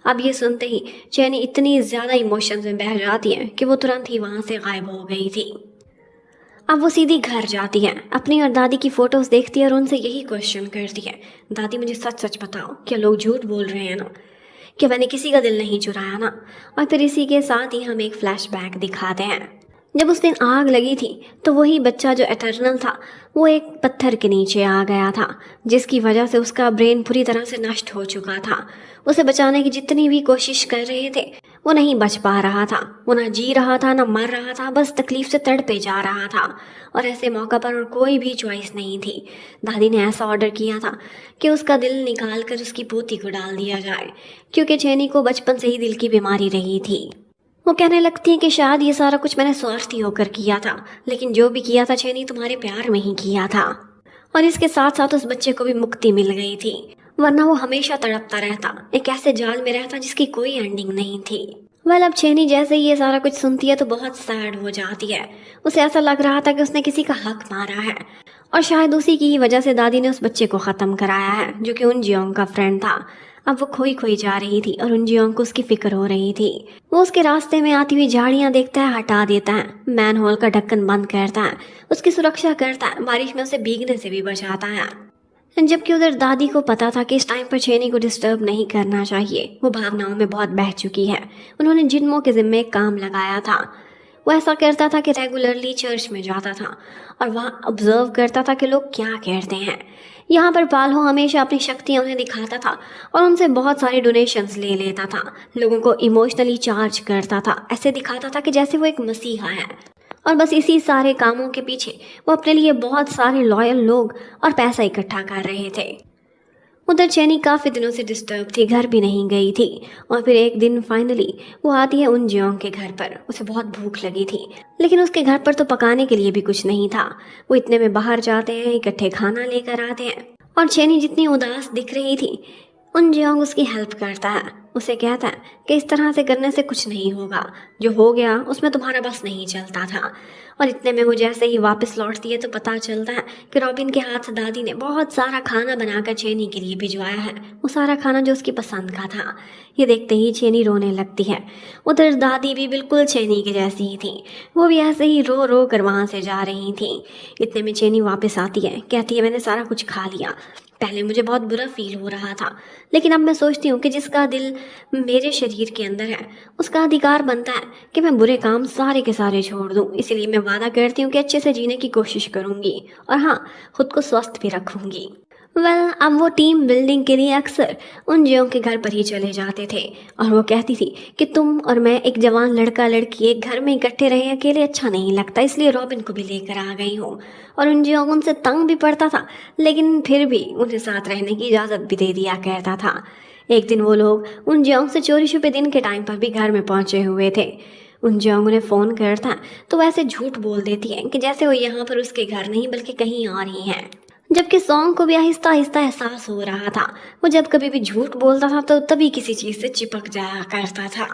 A: अब ये सुनते ही चैनी इतनी ज़्यादा इमोशंस में बह जाती है कि वो तुरंत ही वहाँ से गायब हो गई थी। अब वो सीधी घर जाती है, अपनी और दादी की फ़ोटोज़ देखती है और उनसे यही क्वेश्चन करती है, दादी मुझे सच सच बताओ, क्या लोग झूठ बोल रहे हैं ना, क्या मैंने किसी का दिल नहीं चुराया ना। और फिर इसी के साथ ही हम एक फ्लैशबैक दिखाते हैं। जब उस दिन आग लगी थी तो वही बच्चा जो एटर्नल था वो एक पत्थर के नीचे आ गया था, जिसकी वजह से उसका ब्रेन पूरी तरह से नष्ट हो चुका था। उसे बचाने की जितनी भी कोशिश कर रहे थे वो नहीं बच पा रहा था। वो ना जी रहा था ना मर रहा था, बस तकलीफ से तड़पे जा रहा था। और ऐसे मौका पर और कोई भी चॉइस नहीं थी। दादी ने ऐसा ऑर्डर किया था कि उसका दिल निकाल कर उसकी पोती को डाल दिया जाए, क्योंकि चैनी को बचपन से ही दिल की बीमारी रही थी। वो कहने लगती है कि शायद ये सारा कुछ मैंने स्वार्थी होकर किया था, लेकिन जो भी किया था चैनी तुम्हारे प्यार में ही किया था। और इसके साथ साथ उस बच्चे को भी मुक्ति मिल गई थी, वरना वो हमेशा तड़पता रहता, एक ऐसे जाल में रहता जिसकी कोई एंडिंग नहीं थी। अब चैनी जैसे ही ये सारा कुछ सुनती है तो बहुत सैड हो जाती है। उसे ऐसा लग रहा था कि उसने किसी का हक मारा है और शायद उसी की वजह से दादी ने उस बच्चे को ख़त्म कराया है जो कि उन जियोंग का फ्रेंड था। अब वो खोई खोई जा रही थी और उन जियोंग को उसकी फिक्र हो रही थी। वो उसके रास्ते में आती हुई झाड़ियां देखता है, हटा देता है, मैन होल का ढक्कन बंद करता है, उसकी सुरक्षा करता है, बारिश में उसे भीगने से भी बचाता है। जबकि उधर दादी को पता था कि इस टाइम पर चेनी को डिस्टर्ब नहीं करना चाहिए, वो भावनाओं में बहुत बह चुकी है। उन्होंने जिन्मो के जिम्मे एक काम लगाया था। वो ऐसा करता था कि रेगुलरली चर्च में जाता था और वहाँ ऑब्जर्व करता था कि लोग क्या कहते हैं। यहाँ पर पाल्हो हमेशा अपनी शक्तियाँ उन्हें दिखाता था और उनसे बहुत सारे डोनेशंस ले लेता था, लोगों को इमोशनली चार्ज करता था, ऐसे दिखाता था कि जैसे वो एक मसीहा है। और बस इसी सारे कामों के पीछे वो अपने लिए बहुत सारे लॉयल लोग और पैसा इकट्ठा कर रहे थे। उधर चैनी काफ़ी दिनों से डिस्टर्ब थी, घर भी नहीं गई थी। और फिर एक दिन फाइनली वो आती है उन जियोंग के घर पर। उसे बहुत भूख लगी थी, लेकिन उसके घर पर तो पकाने के लिए भी कुछ नहीं था। वो इतने में बाहर जाते हैं, इकट्ठे खाना लेकर आते हैं और चैनी जितनी उदास दिख रही थी, उन जियोंग उसकी हेल्प करता है। उसे कहता है कि इस तरह से करने से कुछ नहीं होगा, जो हो गया उसमें तुम्हारा बस नहीं चलता था। और इतने में वो जैसे ही वापस लौटती है तो पता चलता है कि रॉबिन के हाथ दादी ने बहुत सारा खाना बनाकर चेनी के लिए भिजवाया है, वो सारा खाना जो उसकी पसंद का था। ये देखते ही चेनी रोने लगती है। उधर दादी भी बिल्कुल चेनी के जैसी ही थी, वो भी ऐसे ही रो रो कर वहाँ से जा रही थी। इतने में चेनी वापस आती है, कहती है मैंने सारा कुछ खा लिया, पहले मुझे बहुत बुरा फील हो रहा था, लेकिन अब मैं सोचती हूँ कि जिसका दिल मेरे शरीर के अंदर है उसका अधिकार बनता है कि मैं बुरे काम सारे के सारे छोड़ दूँ। इसलिए मैं वादा करती हूँ कि अच्छे से जीने की कोशिश करूँगी और हाँ, खुद को स्वस्थ भी रखूँगी। अब वो टीम बिल्डिंग के लिए अक्सर उन जियों के घर पर ही चले जाते थे और वो कहती थी कि तुम और मैं एक जवान लड़का लड़की एक घर में इकट्ठे रहे अकेले अच्छा नहीं लगता, इसलिए रॉबिन को भी लेकर आ गई हूँ। और उन जियों उनसे तंग भी पड़ता था, लेकिन फिर भी उनके साथ रहने की इजाज़त भी दे दिया करता था। एक दिन वो लोग उन जियों से चोरी छुपे दिन के टाइम पर भी घर में पहुंचे हुए थे। उन जियोंग उन्हें फ़ोन करता तो वैसे झूठ बोल देती है कि जैसे वो यहाँ पर उसके घर नहीं बल्कि कहीं और ही है। जबकि सॉन्ग को भी आहिस्ता आहिस्ता एहसास हो रहा था, वो जब कभी भी झूठ बोलता था तो तभी किसी चीज़ से चिपक जाया करता था।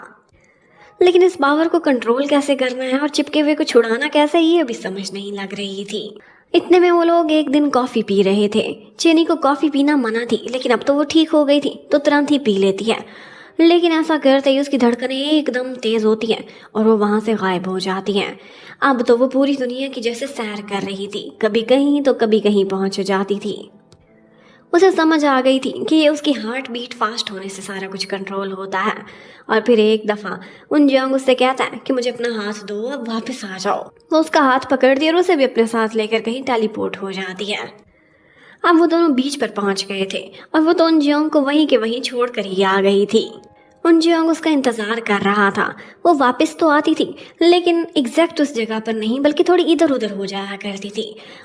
A: लेकिन इस पावर को कंट्रोल कैसे करना है और चिपके हुए को छुड़ाना कैसे, ये अभी समझ नहीं लग रही थी। इतने में वो लोग एक दिन कॉफ़ी पी रहे थे। चेनी को कॉफ़ी पीना मना थी, लेकिन अब तो वो ठीक हो गई थी तो तुरंत ही पी लेती है। लेकिन ऐसा करते ही उसकी धड़कनें एकदम तेज़ होती हैं और वो वहाँ से गायब हो जाती हैं। अब तो वो पूरी दुनिया की जैसे सैर कर रही थी, कभी कहीं तो कभी कहीं पहुँच जाती थी। उसे समझ आ गई थी कि ये उसकी हार्ट बीट फास्ट होने से सारा कुछ कंट्रोल होता है। और फिर एक दफ़ा उन जियोंग उससे कहता है कि मुझे अपना हाथ दो, अब वापस आ जाओ। वो उसका हाथ पकड़ती है और उसे भी अपने साथ लेकर कहीं टेलीपोर्ट हो जाती है। अब वो दोनों बीच पर पहुंच गए थे और वो तो उन जियोंग को वहीं के वहीं छोड़ कर ही आ गई थी। उन जियोंग उसका इंतज़ार कर रहा था। वो वापस तो आती थी, लेकिन एग्जैक्ट उस जगह पर नहीं बल्कि थोड़ी इधर उधर हो जाया करती थी।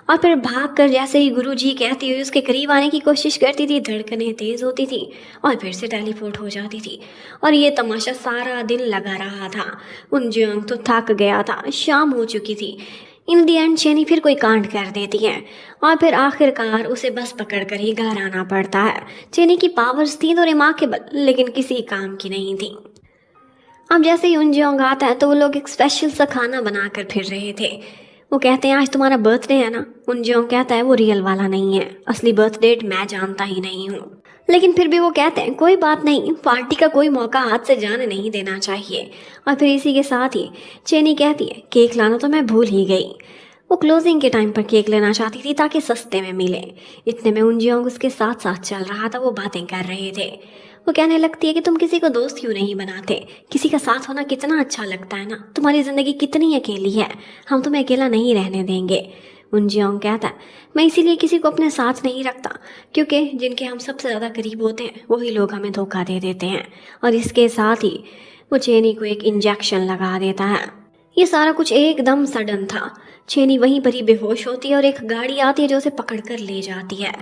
A: और फिर भाग कर जैसे ही गुरुजी कहती हुई उसके करीब आने की कोशिश करती थी, धड़कनें तेज़ होती थी और फिर से टेलीपोर्ट हो जाती थी। और ये तमाशा सारा दिन लगा रहा था। उन जियोंग तो थक गया था, शाम हो चुकी थी। इन दी एंड चेनी फिर कोई कांड कर देती है और फिर आखिरकार उसे बस पकड़कर ही घर आना पड़ता है। चेनी की पावर्स थी तो रिमार्केबल, लेकिन किसी काम की नहीं थी। अब जैसे ही उन जियोंग आता है तो वो लोग एक स्पेशल सा खाना बनाकर फिर रहे थे। वो कहते हैं आज तुम्हारा बर्थडे है ना। उन जियोंग कहता है वो रियल वाला नहीं है, असली बर्थ डेट मैं जानता ही नहीं हूँ। लेकिन फिर भी वो कहते हैं कोई बात नहीं, पार्टी का कोई मौका हाथ से जाने नहीं देना चाहिए। और फिर इसी के साथ ही चेनी कहती है केक लाना तो मैं भूल ही गई। वो क्लोजिंग के टाइम पर केक लेना चाहती थी ताकि सस्ते में मिले। इतने में उन जियोंग उसके साथ साथ चल रहा था, वो बातें कर रहे थे। वो कहने लगती है कि तुम किसी को दोस्त क्यों नहीं बनाते, किसी का साथ होना कितना अच्छा लगता है ना, तुम्हारी ज़िंदगी कितनी अकेली है, हम तुम्हें अकेला नहीं रहने देंगे। उन जियोंग कहता है मैं इसीलिए किसी को अपने साथ नहीं रखता क्योंकि जिनके हम सबसे ज़्यादा करीब होते हैं वही लोग हमें धोखा दे देते हैं। और इसके साथ ही वो चेनी को एक इंजेक्शन लगा देता है। ये सारा कुछ एकदम सडन था। चेनी वहीं पर ही बेहोश होती है और एक गाड़ी आती है जो उसे पकड़ कर ले जाती है।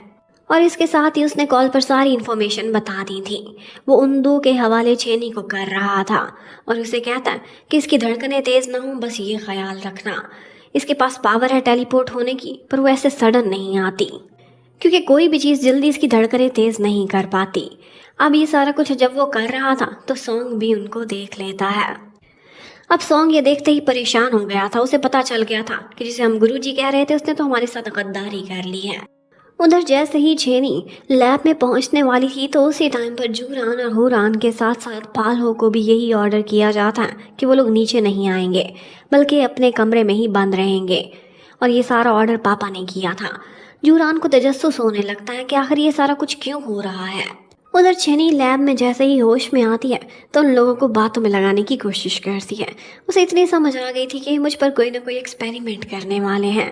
A: और इसके साथ ही उसने कॉल पर सारी इन्फॉर्मेशन बता दी थी। वो उन दो के हवाले चेनी को कर रहा था और उसे कहता है कि इसकी धड़कनें तेज़ ना हो, बस ये ख्याल रखना। इसके पास पावर है टेलीपोर्ट होने की, पर वो ऐसे सडन नहीं आती क्योंकि कोई भी चीज़ जल्दी इसकी धड़कनें तेज़ नहीं कर पाती। अब ये सारा कुछ जब वो कर रहा था तो सॉन्ग भी उनको देख लेता है। अब सॉन्ग ये देखते ही परेशान हो गया था। उसे पता चल गया था कि जिसे हम गुरुजी कह रहे थे उसने तो हमारे साथ गद्दारी कर ली है। उधर जैसे ही छेनी लैब में पहुंचने वाली थी तो उसी टाइम पर जूरान और हुरान के साथ साथ पालो को भी यही ऑर्डर किया जाता है कि वो लोग नीचे नहीं आएंगे बल्कि अपने कमरे में ही बंद रहेंगे। और ये सारा ऑर्डर पापा ने किया था। जूरान को तजस्सुस होने लगता है कि आखिर ये सारा कुछ क्यों हो रहा है। उधर छेनी लैब में जैसे ही होश में आती है तो उन लोगों को बातों में लगाने की कोशिश करती है। उसे इतनी समझ आ गई थी कि मुझ पर कोई ना कोई एक्सपेरिमेंट करने वाले हैं।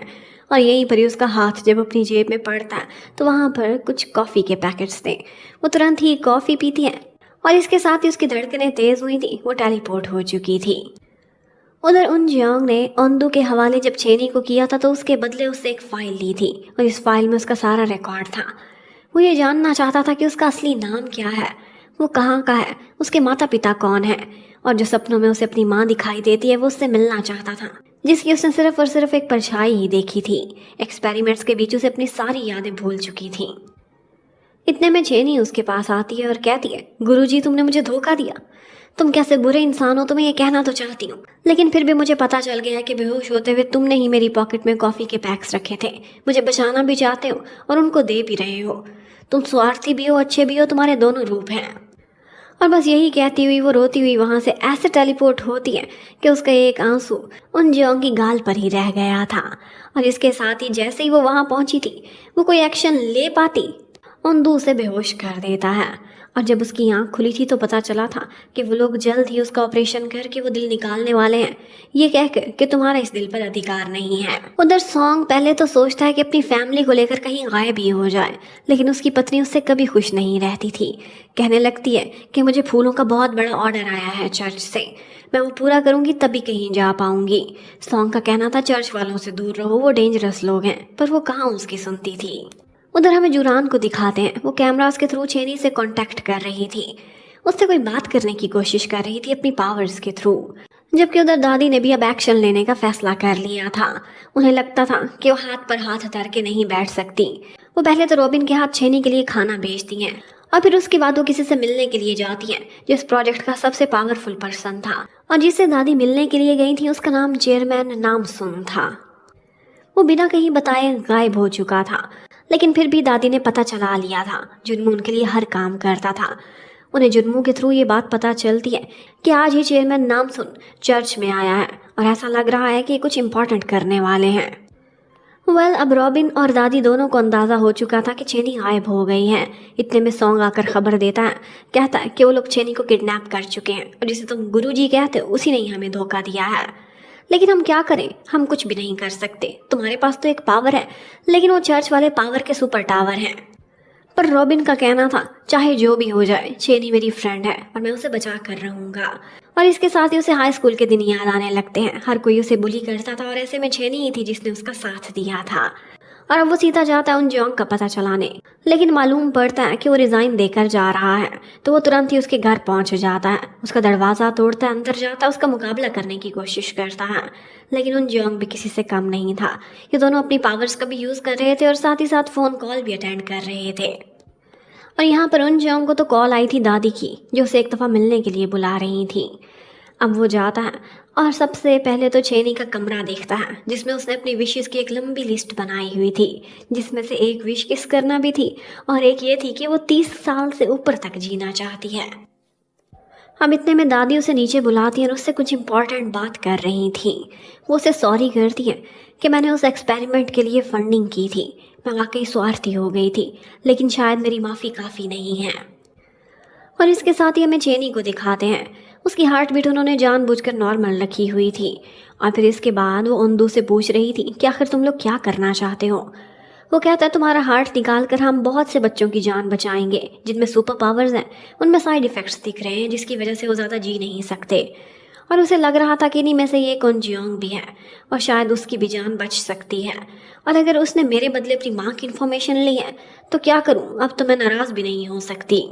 A: और यहीं पर ही उसका हाथ जब अपनी जेब में पड़ता है तो वहाँ पर कुछ कॉफ़ी के पैकेट्स थे। वो तुरंत ही कॉफ़ी पीती है और इसके साथ ही उसकी धड़कनें तेज़ हुई थी। वो टेलीपोर्ट हो चुकी थी। उधर उन जियांग ने ओंदू के हवाले जब छेनी को किया था तो उसके बदले उससे एक फ़ाइल ली थी और इस फाइल में उसका सारा रिकॉर्ड था। वो ये जानना चाहता था कि उसका असली नाम क्या है, वो कहाँ का है, उसके माता पिता कौन है। और जो सपनों में उसे अपनी माँ दिखाई देती है वो उससे मिलना चाहता था, जिसकी उसने सिर्फ और सिर्फ एक परछाई ही देखी थी। एक्सपेरिमेंट्स के बीच उसे अपनी सारी यादें भूल चुकी थी। इतने में छेनी उसके पास आती है और कहती है, गुरुजी तुमने मुझे धोखा दिया। तुम कैसे बुरे इंसान हो, तुम्हें ये कहना तो चाहती हूँ, लेकिन फिर भी मुझे पता चल गया है कि बेहोश होते हुए तुमने ही मेरी पॉकेट में कॉफ़ी के पैक्स रखे थे। मुझे बचाना भी चाहते हो और उनको दे भी रहे हो। तुम स्वार्थी भी हो, अच्छे भी हो, तुम्हारे दोनों रूप हैं। और बस यही कहती हुई वो रोती हुई वहाँ से ऐसे टेलीपोर्ट होती है कि उसका एक आंसू उन जियांग की गाल पर ही रह गया था। और इसके साथ ही जैसे ही वो वहाँ पहुँची थी वो कोई एक्शन ले पाती, ओंदू उसे बेहोश कर देता है। और जब उसकी आंख खुली थी तो पता चला था कि वो लोग जल्द ही उसका ऑपरेशन करके वो दिल निकालने वाले हैं, ये कहकर कि तुम्हारा इस दिल पर अधिकार नहीं है। उधर सॉन्ग पहले तो सोचता है कि अपनी फैमिली को लेकर कहीं गायब ही हो जाए, लेकिन उसकी पत्नी उससे कभी खुश नहीं रहती थी। कहने लगती है कि मुझे फूलों का बहुत बड़ा ऑर्डर आया है चर्च से, मैं वो पूरा करूंगी तभी कहीं जा पाऊंगी। सॉन्ग का कहना था चर्च वालों से दूर रहो, वो डेंजरस लोग हैं, पर वो कहाँ उसकी सुनती थी। उधर हमें जूरान को दिखाते हैं, वो कैमरास के थ्रू छेनी से कांटेक्ट कर रही थी, उससे कोई बात करने की कोशिश कर रही थी अपनी पावर्स के थ्रू। जबकि उधर दादी ने भी अब एक्शन लेने का फैसला कर लिया था। उन्हें लगता था कि वो हाथ पर हाथ धर के नहीं बैठ सकती। वो पहले तो रॉबिन के हाथ छेनी के लिए खाना भेजती हैं और फिर उसके बाद वो किसी से मिलने के लिए जाती हैं जो इस प्रोजेक्ट का सबसे पावरफुल पर्सन था। और जिससे दादी मिलने के लिए गई थी उसका नाम चेयरमैन नामसुन था। वो बिना कहीं बताए गायब हो चुका था, लेकिन फिर भी दादी ने पता चला लिया था। जुन्मू उनके लिए हर काम करता था। उन्हें जुन्मू के थ्रू ये बात पता चलती है कि आज ही चेयरमैन नामसुन चर्च में आया है और ऐसा लग रहा है कि कुछ इम्पोर्टेंट करने वाले हैं। अब रॉबिन और दादी दोनों को अंदाज़ा हो चुका था कि छेनी गायब हो गई है। इतने में सॉन्ग आकर खबर देता है, कहता है कि वो लोग छेनी को किडनैप कर चुके हैं और जिसे तुम गुरुजी कहते हो उसी ने ही हमें धोखा दिया है। लेकिन हम क्या करें, हम कुछ भी नहीं कर सकते। तुम्हारे पास तो एक पावर है, लेकिन वो चर्च वाले पावर के सुपर टावर हैं। पर रॉबिन का कहना था चाहे जो भी हो जाए छेनी मेरी फ्रेंड है और मैं उसे बचा कर रहूंगा। और इसके साथ ही उसे हाई स्कूल के दिन याद आने लगते हैं। हर कोई उसे बुली करता था और ऐसे में छेनी ही थी जिसने उसका साथ दिया था। और अब वो सीधा जाता है उन जोंग का पता चलाने, लेकिन मालूम पड़ता है कि वो रिजाइन देकर जा रहा है। तो वो तुरंत ही उसके घर पहुंच जाता है, उसका दरवाज़ा तोड़ता है, अंदर जाता है, उसका मुकाबला करने की कोशिश करता है। लेकिन उन जोंग भी किसी से कम नहीं था। ये दोनों अपनी पावर्स का भी यूज़ कर रहे थे और साथ ही साथ फ़ोन कॉल भी अटेंड कर रहे थे। और यहाँ पर उन जोंग को तो कॉल आई थी दादी की, जो उसे एक दफ़ा मिलने के लिए बुला रही थी। अब वो जाता है और सबसे पहले तो छेनी का कमरा देखता है, जिसमें उसने अपनी विशेस की एक लंबी लिस्ट बनाई हुई थी, जिसमें से एक विश किस करना भी थी और एक ये थी कि वो 30 साल से ऊपर तक जीना चाहती है। अब इतने में दादी उसे नीचे बुलाती है और उससे कुछ इम्पोर्टेंट बात कर रही थी। वो उसे सॉरी करती है कि मैंने उस एक्सपेरिमेंट के लिए फंडिंग की थी, मैं वाकई स्वार्थी हो गई थी, लेकिन शायद मेरी माफ़ी काफ़ी नहीं है। और इसके साथ ही हमें चेनी को दिखाते हैं, उसकी हार्ट बीट उन्होंने जानबूझकर नॉर्मल रखी हुई थी। और फिर इसके बाद वो ओंदू से पूछ रही थी कि आखिर तुम लोग क्या करना चाहते हो। वो कहता है तुम्हारा हार्ट निकाल कर हम बहुत से बच्चों की जान बचाएंगे जिनमें सुपर पावर्स हैं, उनमें साइड इफ़ेक्ट्स दिख रहे हैं जिसकी वजह से वो ज़्यादा जी नहीं सकते। और उसे लग रहा था कि इन्हीं में से ये कुंजियोंग भी है और शायद उसकी भी जान बच सकती है। और अगर उसने मेरे बदले अपनी माँ की इन्फॉर्मेशन ली है तो क्या करूँ, अब तो मैं नाराज़ भी नहीं हो सकती।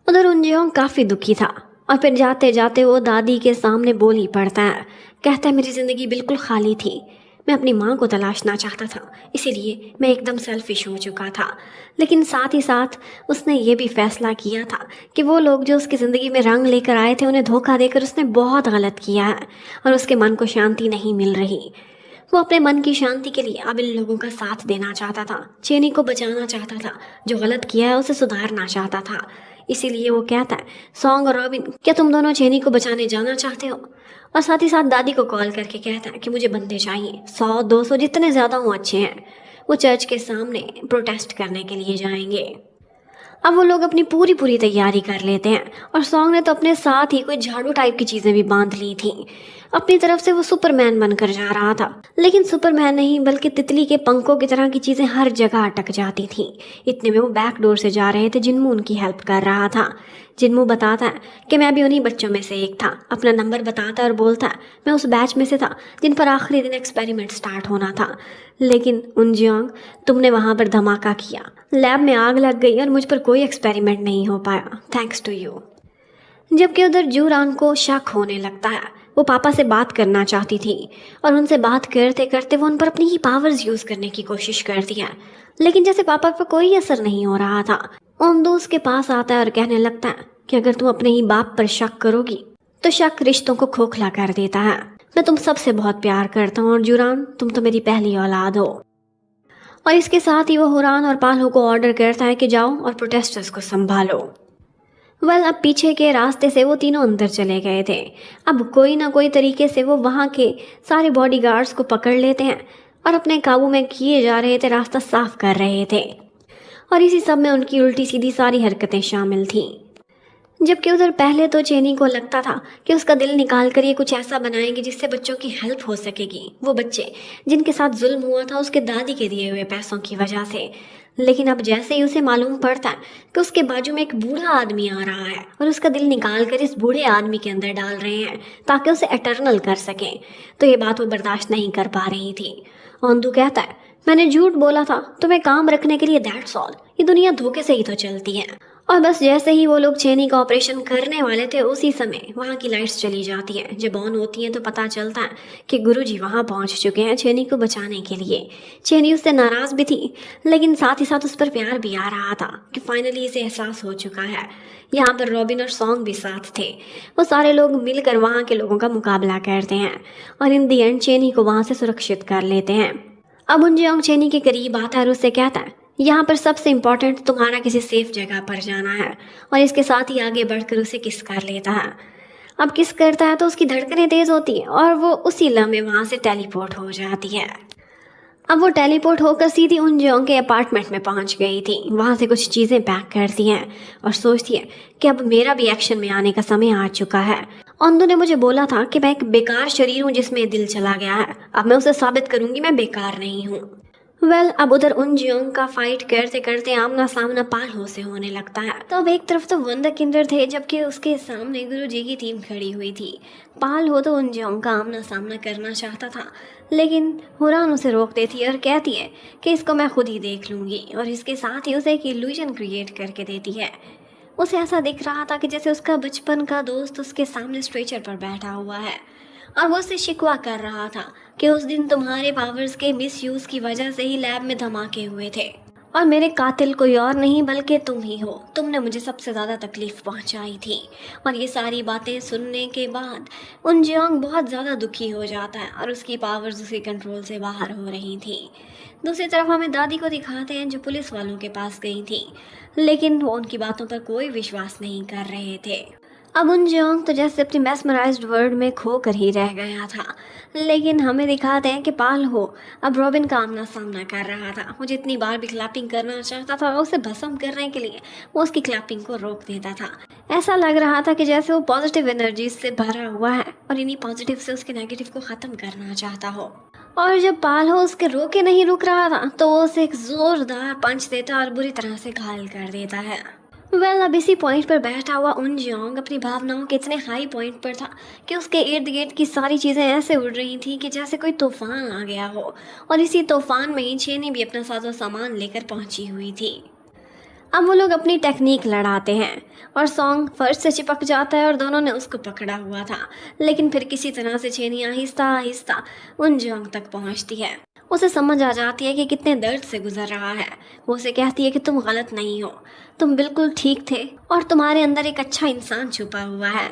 A: उधर उनजियोंग काफ़ी दुखी था और फिर जाते जाते वो दादी के सामने बोल ही पड़ता है। कहता है मेरी ज़िंदगी बिल्कुल खाली थी, मैं अपनी माँ को तलाशना चाहता था, इसीलिए मैं एकदम सेल्फिश हो चुका था। लेकिन साथ ही साथ उसने ये भी फैसला किया था कि वो लोग जो उसकी ज़िंदगी में रंग लेकर आए थे उन्हें धोखा देकर उसने बहुत गलत किया है और उसके मन को शांति नहीं मिल रही। वो अपने मन की शांति के लिए अब इन लोगों का साथ देना चाहता था, चेनी को बचाना चाहता था, जो गलत किया है उसे सुधारना चाहता था। इसीलिए वो कहता है, सॉन्ग और रॉबिन, क्या तुम दोनों चेनी को बचाने जाना चाहते हो? और साथ ही साथ दादी को कॉल करके कहता है कि मुझे बंदे चाहिए, 100-200 जितने ज़्यादा हो अच्छे हैं। वो चर्च के सामने प्रोटेस्ट करने के लिए जाएंगे। अब वो लोग अपनी पूरी पूरी तैयारी कर लेते हैं और सॉन्ग ने तो अपने साथ ही कोई झाड़ू टाइप की चीज़ें भी बांध ली थी। अपनी तरफ से वो सुपरमैन बनकर जा रहा था, लेकिन सुपरमैन नहीं बल्कि तितली के पंखों की तरह की चीज़ें हर जगह अटक जाती थी। इतने में वो बैक डोर से जा रहे थे। जिन्मू उनकी हेल्प कर रहा था। जिन्मू बताता है कि मैं भी उन्हीं बच्चों में से एक था। अपना नंबर बताता है और बोलता है, मैं उस बैच में से था जिन पर आखिरी दिन एक्सपेरिमेंट स्टार्ट होना था। लेकिन उनजियांग, तुमने वहाँ पर धमाका किया, लैब में आग लग गई और मुझ पर कोई एक्सपेरिमेंट नहीं हो पाया, थैंक्स टू यू। जबकि उधर जूरान को शक होने लगता है। वो पापा से बात करना चाहती थी और उनसे बात करते करते वो उन पर अपनी ही पावर्स यूज़ करने की कोशिश करती है, लेकिन जैसे पापा पर कोई असर नहीं हो रहा था। ओंदो उसके पास आता है और कहने लगता है कि अगर तुम अपने ही बाप पर शक करोगी तो शक रिश्तों को खोखला कर देता है। मैं तुम सबसे बहुत प्यार करता हूँ और जूरान, तुम तो मेरी पहली औलाद हो। और इसके साथ ही वो हुरान और पाल्हो को ऑर्डर करता है कि जाओ और प्रोटेस्टर्स को संभालो। अब पीछे के रास्ते से वो तीनों अंदर चले गए थे। अब कोई ना कोई तरीके से वो वहाँ के सारे बॉडीगार्ड्स को पकड़ लेते हैं और अपने काबू में किए जा रहे थे, रास्ता साफ कर रहे थे। और इसी सब में उनकी उल्टी सीधी सारी हरकतें शामिल थीं। जबकि उधर पहले तो चेनी को लगता था कि उसका दिल निकाल कर ये कुछ ऐसा बनाएंगे जिससे बच्चों की हेल्प हो सकेगी, वो बच्चे जिनके साथ जुल्म हुआ था उसके दादी के दिए हुए पैसों की वजह से। लेकिन अब जैसे ही उसे मालूम पड़ता है कि उसके बाजू में एक बूढ़ा आदमी आ रहा है और उसका दिल निकाल कर इस बूढ़े आदमी के अंदर डाल रहे हैं ताकि उसे एटर्नल कर सकें, तो ये बात वो बर्दाश्त नहीं कर पा रही थी। ओंदू कहता है, मैंने झूठ बोला था तुम्हें काम रखने के लिए, दैट्स ऑल। ये दुनिया धोखे से ही तो चलती है। और बस जैसे ही वो लोग चेनी का ऑपरेशन करने वाले थे उसी समय वहाँ की लाइट्स चली जाती हैं। जब ऑन होती हैं तो पता चलता है कि गुरुजी वहाँ पहुँच चुके हैं चेनी को बचाने के लिए। चेनी उससे नाराज़ भी थी, लेकिन साथ ही साथ उस पर प्यार भी आ रहा था कि फाइनली इसे एहसास हो चुका है। यहाँ पर रॉबिन और सॉन्ग भी साथ थे। वो सारे लोग मिलकर वहाँ के लोगों का मुकाबला करते हैं और इन दी एंड चेनी को वहाँ से सुरक्षित कर लेते हैं। अब उनजियांग चेनी के करीब आता है और उससे कहता है, यहाँ पर सबसे इम्पॉर्टेंट तुम्हारा किसी सेफ जगह पर जाना है। और इसके साथ ही आगे बढ़कर उसे किस कर लेता है। अब किस करता है तो उसकी धड़कनें तेज़ होती हैं और वो उसी लम्हे वहाँ से टेलीपोर्ट हो जाती है। अब वो टेलीपोर्ट होकर सीधी उनजियांग के अपार्टमेंट में पहुँच गई थी। वहाँ से कुछ चीज़ें पैक करती हैं और सोचती है कि अब मेरा भी एक्शन में आने का समय आ चुका है। ओंदो ने मुझे बोला था कि मैं एक बेकार शरीर हूँ जिसमें दिल चला गया है। अब मैं उसे साबित करूँगी मैं बेकार नहीं हूँ। अब उधर उनजियांग का फाइट करते करते आमना सामना पाल्हो से होने लगता है। तो अब एक तरफ तो वंदरकिंडर थे जबकि उसके सामने गुरुजी की टीम खड़ी हुई थी। पाल्हो तो उनजियांग का आमना सामना करना चाहता था, लेकिन हुरान उसे रोक देती है और कहती है कि इसको मैं खुद ही देख लूँगी। और इसके साथ ही उसे एक इल्यूजन क्रिएट करके देती है। उसे ऐसा दिख रहा था कि जैसे उसका बचपन का दोस्त उसके सामने स्ट्रेचर पर बैठा हुआ है और वो उससे शिकवा कर रहा था कि उस दिन तुम्हारे पावर्स के मिसयूज की वजह से ही लैब में धमाके हुए थे और मेरे कातिल कोई और नहीं बल्कि तुम ही हो। तुमने मुझे सबसे ज़्यादा तकलीफ पहुंचाई थी। और ये सारी बातें सुनने के बाद उनजियांग बहुत ज़्यादा दुखी हो जाता है और उसकी पावर्स उसके कंट्रोल से बाहर हो रही थी। दूसरी तरफ हमें दादी को दिखाते हैं जो पुलिस वालों के पास गई थी, लेकिन वो उनकी बातों पर कोई विश्वास नहीं कर रहे थे। अब उनजियांग तो जैसे अपनी मेस्मराइज्ड वर्ल्ड में खो कर ही रह गया था। लेकिन हमें दिखाते हैं कि पाल्हो अब रॉबिन का आमना सामना कर रहा था। वो जितनी बार भी क्लैपिंग करना चाहता था उसे भस्म करने के लिए वो उसकी क्लैपिंग को रोक देता था। ऐसा लग रहा था कि जैसे वो पॉजिटिव एनर्जी से भरा हुआ है और इन्हीं पॉजिटिव से उसके नेगेटिव को ख़त्म करना चाहता हो। और जब पाल्हो उसके रोके नहीं रुक रहा था तो वो उसे एक ज़ोरदार पंच देता और बुरी तरह से घायल कर देता है। अब इसी पॉइंट पर बैठा हुआ उनजियांग अपनी भावनाओं के इतने हाई पॉइंट पर था कि उसके इर्द गिर्द की सारी चीज़ें ऐसे उड़ रही थी कि जैसे कोई तूफान आ गया हो। और इसी तूफान में ही चेनी भी अपना साजो सामान लेकर पहुंची हुई थी। अब वो लोग अपनी टेक्निक लड़ाते हैं और सॉन्ग फर्श से चिपक जाता है और दोनों ने उसको पकड़ा हुआ था। लेकिन फिर किसी तरह से चेनी आहिस्ता आहिस्ता उनजियांग तक पहुंचती है। उसे समझ आ जाती है कि कितने दर्द से गुजर रहा है। वो उसे कहती है कि तुम गलत नहीं हो, तुम बिल्कुल ठीक थे और तुम्हारे अंदर एक अच्छा इंसान छुपा हुआ है।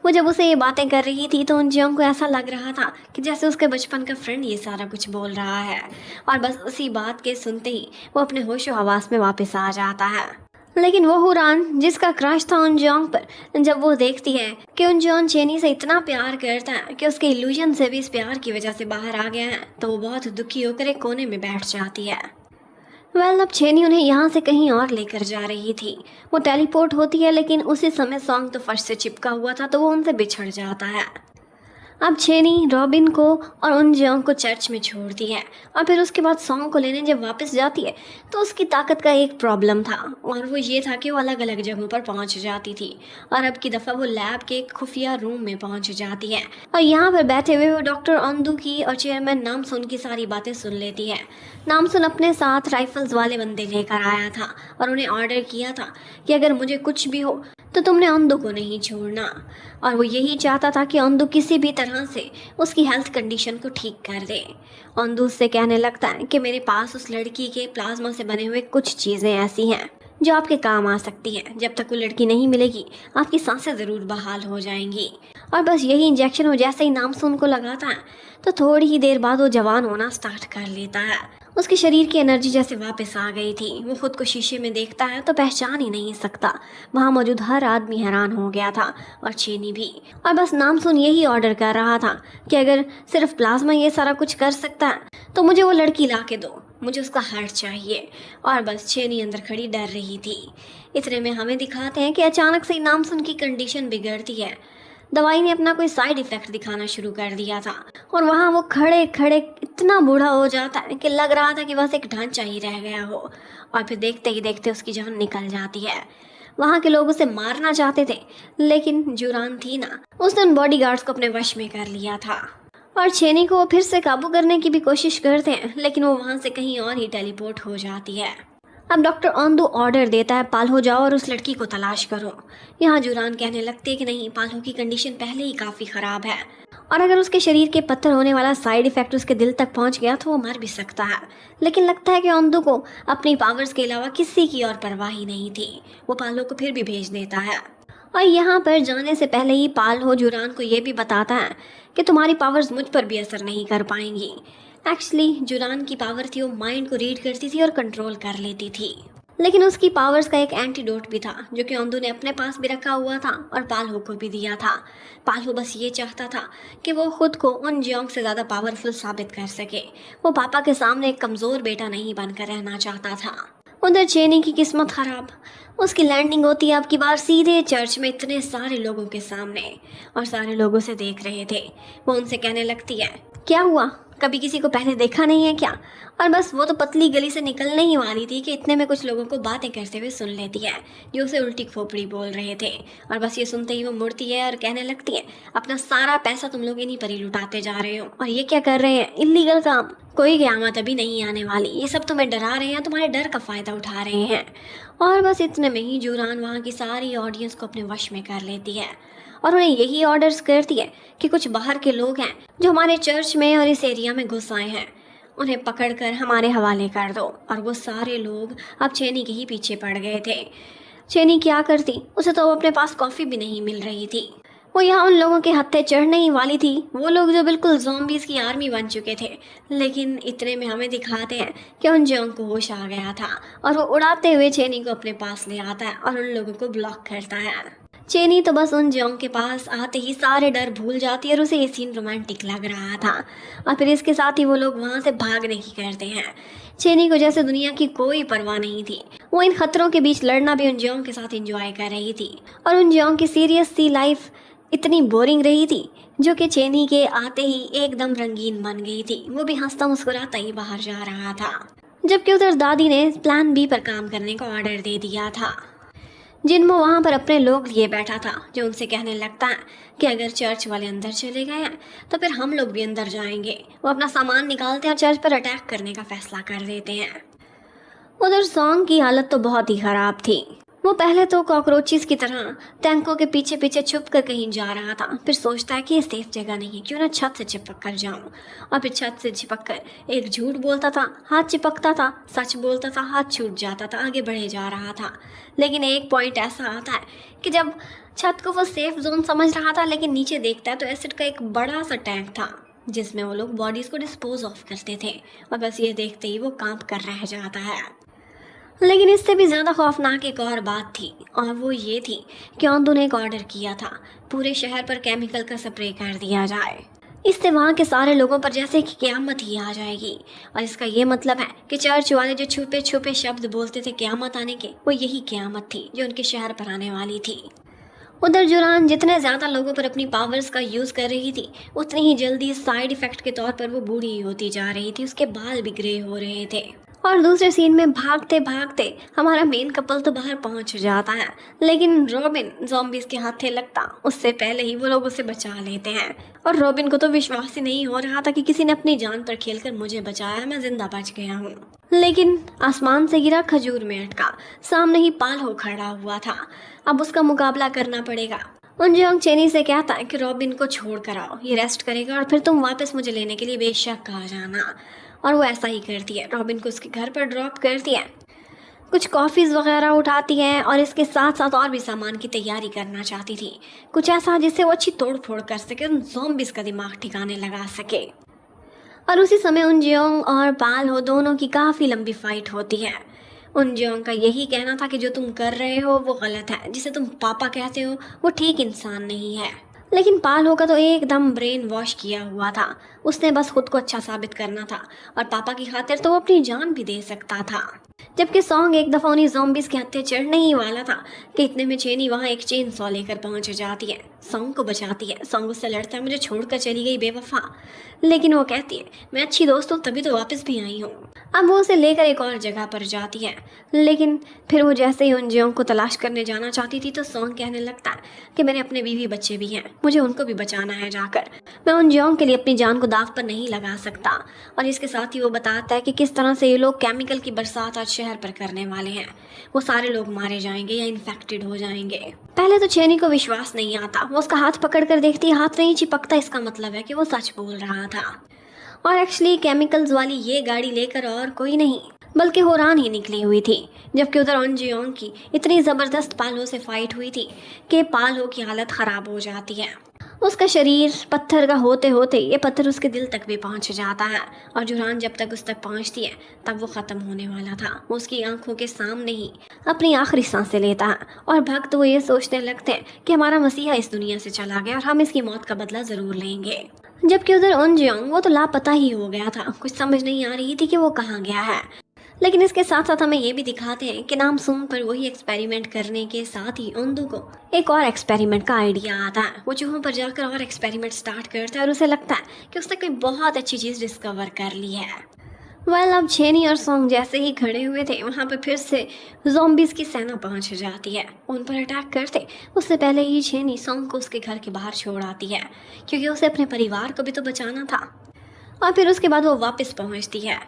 A: वो जब उसे ये बातें कर रही थी तो उन जियोंग को ऐसा लग रहा था कि जैसे उसके बचपन का फ्रेंड ये सारा कुछ बोल रहा है, और बस उसी बात के सुनते ही वो अपने होशो हवास में वापस आ जाता है। लेकिन वो हुरान जिसका क्रश था उन जियोंग पर, जब वो देखती है कि उन जियोंग चेनी से इतना प्यार करता है कि उसके इल्यूजन से भी इस प्यार की वजह से बाहर आ गया है, तो वो बहुत दुखी होकर एक कोने में बैठ जाती है। अब छेनी उन्हें यहाँ से कहीं और लेकर जा रही थी। वो टेलीपोर्ट होती है, लेकिन उसी समय सॉन्ग तो फर्श से चिपका हुआ था, तो वो उनसे बिछड़ जाता है। अब छेनी रॉबिन को और उन जियोंग को चर्च में छोड़ती है, और फिर उसके बाद सॉन्ग को लेने जब वापस जाती है तो उसकी ताकत का एक प्रॉब्लम था, और वो ये था कि वो अलग अलग जगहों पर पहुंच जाती थी। और अब की दफ़ा वो लैब के एक खुफिया रूम में पहुंच जाती है, और यहाँ पर बैठे हुए वो डॉक्टर अंदू की और चेयरमैन नामसुन की सारी बातें सुन लेती है। नामसुन अपने साथ राइफल्स वाले बंदे लेकर आया था और उन्हें ऑर्डर किया था कि अगर मुझे कुछ भी हो तो तुमने अंदू को नहीं छोड़ना, और वो यही चाहता था कि अंदू किसी भी तरह से उसकी हेल्थ कंडीशन को ठीक कर दे। अंदू उससे कहने लगता है कि मेरे पास उस लड़की के प्लाज्मा से बने हुए कुछ चीज़ें ऐसी हैं जो आपके काम आ सकती हैं। जब तक वो लड़की नहीं मिलेगी आपकी सांसें ज़रूर बहाल हो जाएंगी। और बस यही इंजेक्शन वो जैसे ही नामसुन को लगाता है तो थोड़ी ही देर बाद वो जवान होना स्टार्ट कर लेता है। उसके शरीर की एनर्जी जैसे वापस आ गई थी। वो खुद को शीशे में देखता है तो पहचान ही नहीं सकता। वहाँ मौजूद हर आदमी हैरान हो गया था, और चेनी भी। और बस नामसुन यही ऑर्डर कर रहा था कि अगर सिर्फ प्लाज्मा ये सारा कुछ कर सकता है तो मुझे वो लड़की ला के दो, मुझे उसका हार्ट चाहिए। और बस चेनी अंदर खड़ी डर रही थी। इतने में हमें दिखाते हैं कि अचानक से नामसुन की कंडीशन बिगड़ती है। दवाई ने अपना कोई साइड इफ़ेक्ट दिखाना शुरू कर दिया था, और वहाँ वो खड़े खड़े इतना बूढ़ा हो जाता है कि लग रहा था कि बस एक ढांचा ही रह गया हो। और फिर देखते ही देखते उसकी जान निकल जाती है। वहाँ के लोग उसे मारना चाहते थे, लेकिन जुरान थी ना, उसने उन बॉडीगार्ड्स को अपने वश में कर लिया था। और छेनी को वो फिर से काबू करने की भी कोशिश करते हैं, लेकिन वो वहाँ से कहीं और ही टेलीपोर्ट हो जाती है। अब डॉक्टर अंदू ऑर्डर देता है पाल्हो जाओ और उस लड़की को तलाश करो। यहाँ जुरान कहने लगती है कि नहीं, पाल्हो की कंडीशन पहले ही काफ़ी ख़राब है, और अगर उसके शरीर के पत्थर होने वाला साइड इफ़ेक्ट उसके दिल तक पहुँच गया तो वो मर भी सकता है। लेकिन लगता है कि अंदू को अपनी पावर्स के अलावा किसी की और परवाह ही नहीं थी। वो पाल्हो को फिर भी भेज देता है, और यहाँ पर जाने से पहले ही पाल्हो जुरान को ये भी बताता है कि तुम्हारी पावर्स मुझ पर भी असर नहीं कर पाएंगी। एक्चुअली जुरान की पावर थी, वो माइंड को रीड करती थी और कंट्रोल कर लेती थी। लेकिन उसकी पावर्स का एक एंटीडोट भी था जो कि अंदू ने अपने पास भी रखा हुआ था और पाल्हो को भी दिया था। पाल्हो बस ये चाहता था कि वो खुद को उन जियोंग से ज़्यादा पावरफुल साबित कर सके। वो पापा के सामने एक कमज़ोर बेटा नहीं बनकर रहना चाहता था। उधर चेनी की किस्मत ख़राब। उसकी लैंडिंग होती है अब की बार सीधे चर्च में, इतने सारे लोगों के सामने, और सारे लोगों से देख रहे थे। वो उनसे कहने लगती है, क्या हुआ, कभी किसी को पहले देखा नहीं है क्या? और बस वो तो पतली गली से निकलने ही वाली थी कि इतने में कुछ लोगों को बातें करते हुए सुन लेती है जो उसे उल्टी खोपड़ी बोल रहे थे। और बस ये सुनते ही वो मुड़ती है और कहने लगती है, अपना सारा पैसा तुम लोग इन्हीं पर ही लुटाते जा रहे हो, और ये क्या कर रहे हैं, इल्लीगल काम। कोई क़यामत अभी नहीं आने वाली, ये सब तुम्हें डरा रहे हैं, तुम्हारे डर का फ़ायदा उठा रहे हैं। और बस इतने में ही जुरान वहाँ की सारी ऑडियंस को अपने वश में कर लेती है और उन्हें यही ऑर्डर्स करती है कि कुछ बाहर के लोग हैं जो हमारे चर्च में और इस एरिया में घुस आए हैं, उन्हें पकड़कर हमारे हवाले कर दो। और वो सारे लोग अब चेनी के ही पीछे पड़ गए थे। चेनी क्या करती, उसे तो अपने पास कॉफ़ी भी नहीं मिल रही थी। वो यहाँ उन लोगों के हत्थे चढ़ने ही वाली थी, वो लोग जो बिल्कुल ज़ॉम्बीज़ की आर्मी बन चुके थे। लेकिन इतने में हमें दिखाते हैं कि उन जियोंग को होश आ गया था और वो उड़ाते हुए चेनी को अपने पास ले आता है और उन लोगों को ब्लॉक करता है। चेनी तो बस उन जियोंग के पास आते ही सारे डर भूल जाती है और उसे ये सीन रोमांटिक लग रहा था। और फिर इसके साथ ही वो लोग वहाँ से भागने की करते हैं। चेनी को जैसे दुनिया की कोई परवाह नहीं थी। वो इन खतरों के बीच लड़ना भी उन जियोंग के साथ एंजॉय कर रही थी, और उन जियोंग की सीरियस सी लाइफ इतनी बोरिंग रही थी जो कि चेनी के आते ही एकदम रंगीन बन गई थी। वो भी हंसता मुस्कुराता ही बाहर जा रहा था, जबकि उधर दादी ने प्लान बी पर काम करने का ऑर्डर दे दिया था। जिनमो वहाँ पर अपने लोग लिए बैठा था जो उनसे कहने लगता है कि अगर चर्च वाले अंदर चले गए हैं तो फिर हम लोग भी अंदर जाएंगे। वो अपना सामान निकालते हैं और चर्च पर अटैक करने का फैसला कर देते हैं। उधर सॉन्ग की हालत तो बहुत ही ख़राब थी। वो पहले तो कॉकरोचेस की तरह टैंकों के पीछे पीछे छुप कर कहीं जा रहा था, फिर सोचता है कि ये सेफ जगह नहीं है, क्यों ना छत से चिपक कर जाऊँ। और फिर छत से चिपक कर एक झूठ बोलता था, हाथ चिपकता था, सच बोलता था, हाथ छूट जाता था, आगे बढ़े जा रहा था। लेकिन एक पॉइंट ऐसा आता है कि जब छत को वो सेफ जोन समझ रहा था, लेकिन नीचे देखता है तो एसिड का एक बड़ा सा टैंक था जिसमें वो लोग बॉडीज को डिस्पोज ऑफ करते थे। और बस ये देखते ही वो कांप कर रह जाता है। लेकिन इससे भी ज़्यादा खौफनाक एक और बात थी, और वो ये थी कि औंधू ने एक ऑर्डर किया था, पूरे शहर पर केमिकल का स्प्रे कर दिया जाए। इससे वहाँ के सारे लोगों पर जैसे कि क़यामत ही आ जाएगी। और इसका ये मतलब है कि चर्च वाले जो छुपे छुपे शब्द बोलते थे क़यामत आने के, वो यही क़यामत थी जो उनके शहर पर आने वाली थी। उधर जुरान जितने ज़्यादा लोगों पर अपनी पावर्स का यूज़ कर रही थी, उतनी ही जल्दी साइड इफ़ेक्ट के तौर पर वो बूढ़ी होती जा रही थी। उसके बाल भी ग्रे हो रहे थे। और दूसरे सीन में भागते भागते हमारा मेन कपल तो बाहर पहुंच जाता है, लेकिन रॉबिन ज़ॉम्बीज़ के हाथे लगता उससे पहले ही वो लोग उसे बचा लेते हैं। और रॉबिन को तो विश्वास ही नहीं हो रहा था कि किसी ने अपनी जान पर खेलकर मुझे बचाया, मैं जिंदा बच गया हूँ। लेकिन आसमान से गिरा खजूर में अटका, सामने ही पाल खड़ा हुआ था। अब उसका मुकाबला करना पड़ेगा। उनजोंग चेनी से कहता है कि रॉबिन को छोड़ कर आओ, ये रेस्ट करेगा और फिर तुम वापस मुझे लेने के लिए बेशक आ जाना। और वो ऐसा ही करती है, रॉबिन को उसके घर पर ड्रॉप करती है, कुछ कॉफ़ीज़ वगैरह उठाती है और इसके साथ साथ और भी सामान की तैयारी करना चाहती थी, कुछ ऐसा जिससे वो अच्छी तोड़ फोड़ कर सके, उन ज़ॉम्बीज़ का दिमाग ठिकाने लगा सके। और उसी समय उनजोंग और पाल हो दोनों की काफ़ी लंबी फाइट होती है। उनजोंग का यही कहना था कि जो तुम कर रहे हो वो गलत है, जिसे तुम पापा कहते हो वो ठीक इंसान नहीं है। लेकिन पाल हो का तो एकदम ब्रेन वॉश किया हुआ था, उसने बस खुद को अच्छा साबित करना था और पापा की खातिर तो वो अपनी जान भी दे सकता था। जबकि सॉन्ग एक दफ़ा उन्हीं ज़ॉम्बीज़ के हत्थे चढ़ने ही वाला था कि इतने में चेनी वहाँ एक चेन सॉ लेकर पहुँच जाती है, सॉन्ग को बचाती है। सॉन्ग उससे लड़ता है, मुझे छोड़कर चली गई बेवफा। लेकिन वो कहती है मैं अच्छी दोस्त हूँ तभी तो वापस भी आई हूँ। अब वो उसे लेकर एक और जगह पर जाती है, लेकिन फिर वो जैसे ही उन जियों को तलाश करने जाना चाहती थी तो सॉन्ग कहने लगता है कि मेरे अपने बीवी बच्चे भी हैं, मुझे उनको भी बचाना है जाकर, मैं उन जियों के लिए अपनी जान को दाव पर नहीं लगा सकता। और इसके साथ ही वो बताता है कि किस तरह से ये लोग केमिकल की बरसात आज शहर पर करने वाले हैं, वो सारे लोग मारे जाएंगे या इन्फेक्टेड हो जाएंगे। पहले तो चेनी को विश्वास नहीं आता, वो उसका हाथ पकड़ कर देखती, हाथ नहीं चिपकता, इसका मतलब है कि वो सच बोल रहा था। और एक्चुअली केमिकल्स वाली ये गाड़ी लेकर और कोई नहीं बल्कि होरान ही निकली हुई थी। जबकि उधर उनजियोंग की इतनी ज़बरदस्त पालो से फाइट हुई थी कि पालो की हालत ख़राब हो जाती है। उसका शरीर पत्थर का होते होते ये पत्थर उसके दिल तक भी पहुंच जाता है और जुरान जब तक उस तक पहुंचती है तब वो ख़त्म होने वाला था। वो उसकी आंखों के सामने ही अपनी आखिरी सांसें लेता है और भक्त वो ये सोचने लगते हैं कि हमारा मसीहा इस दुनिया से चला गया और हम इसकी मौत का बदला ज़रूर लेंगे। जबकि उधर उनजियोंग वो तो लापता ही हो गया था, कुछ समझ नहीं आ रही थी कि वो कहाँ गया है। लेकिन इसके साथ साथ हमें ये भी दिखाते हैं कि नामसूम पर वही एक्सपेरिमेंट करने के साथ ही उन्दू को एक और एक्सपेरिमेंट का आइडिया आता है। वो चूहों पर जाकर और एक्सपेरिमेंट स्टार्ट करता है और उसे लगता है कि उसने कोई बहुत अच्छी चीज़ डिस्कवर कर ली है। अब छेनी और सॉन्ग जैसे ही खड़े हुए थे वहाँ पर फिर से ज़ॉम्बीज़ की सेना पहुँच जाती है। उन पर अटैक करते उससे पहले ही छेनी सॉन्ग को उसके घर के बाहर छोड़ आती है, क्योंकि उसे अपने परिवार को भी तो बचाना था। और फिर उसके बाद वो वापस पहुँचती है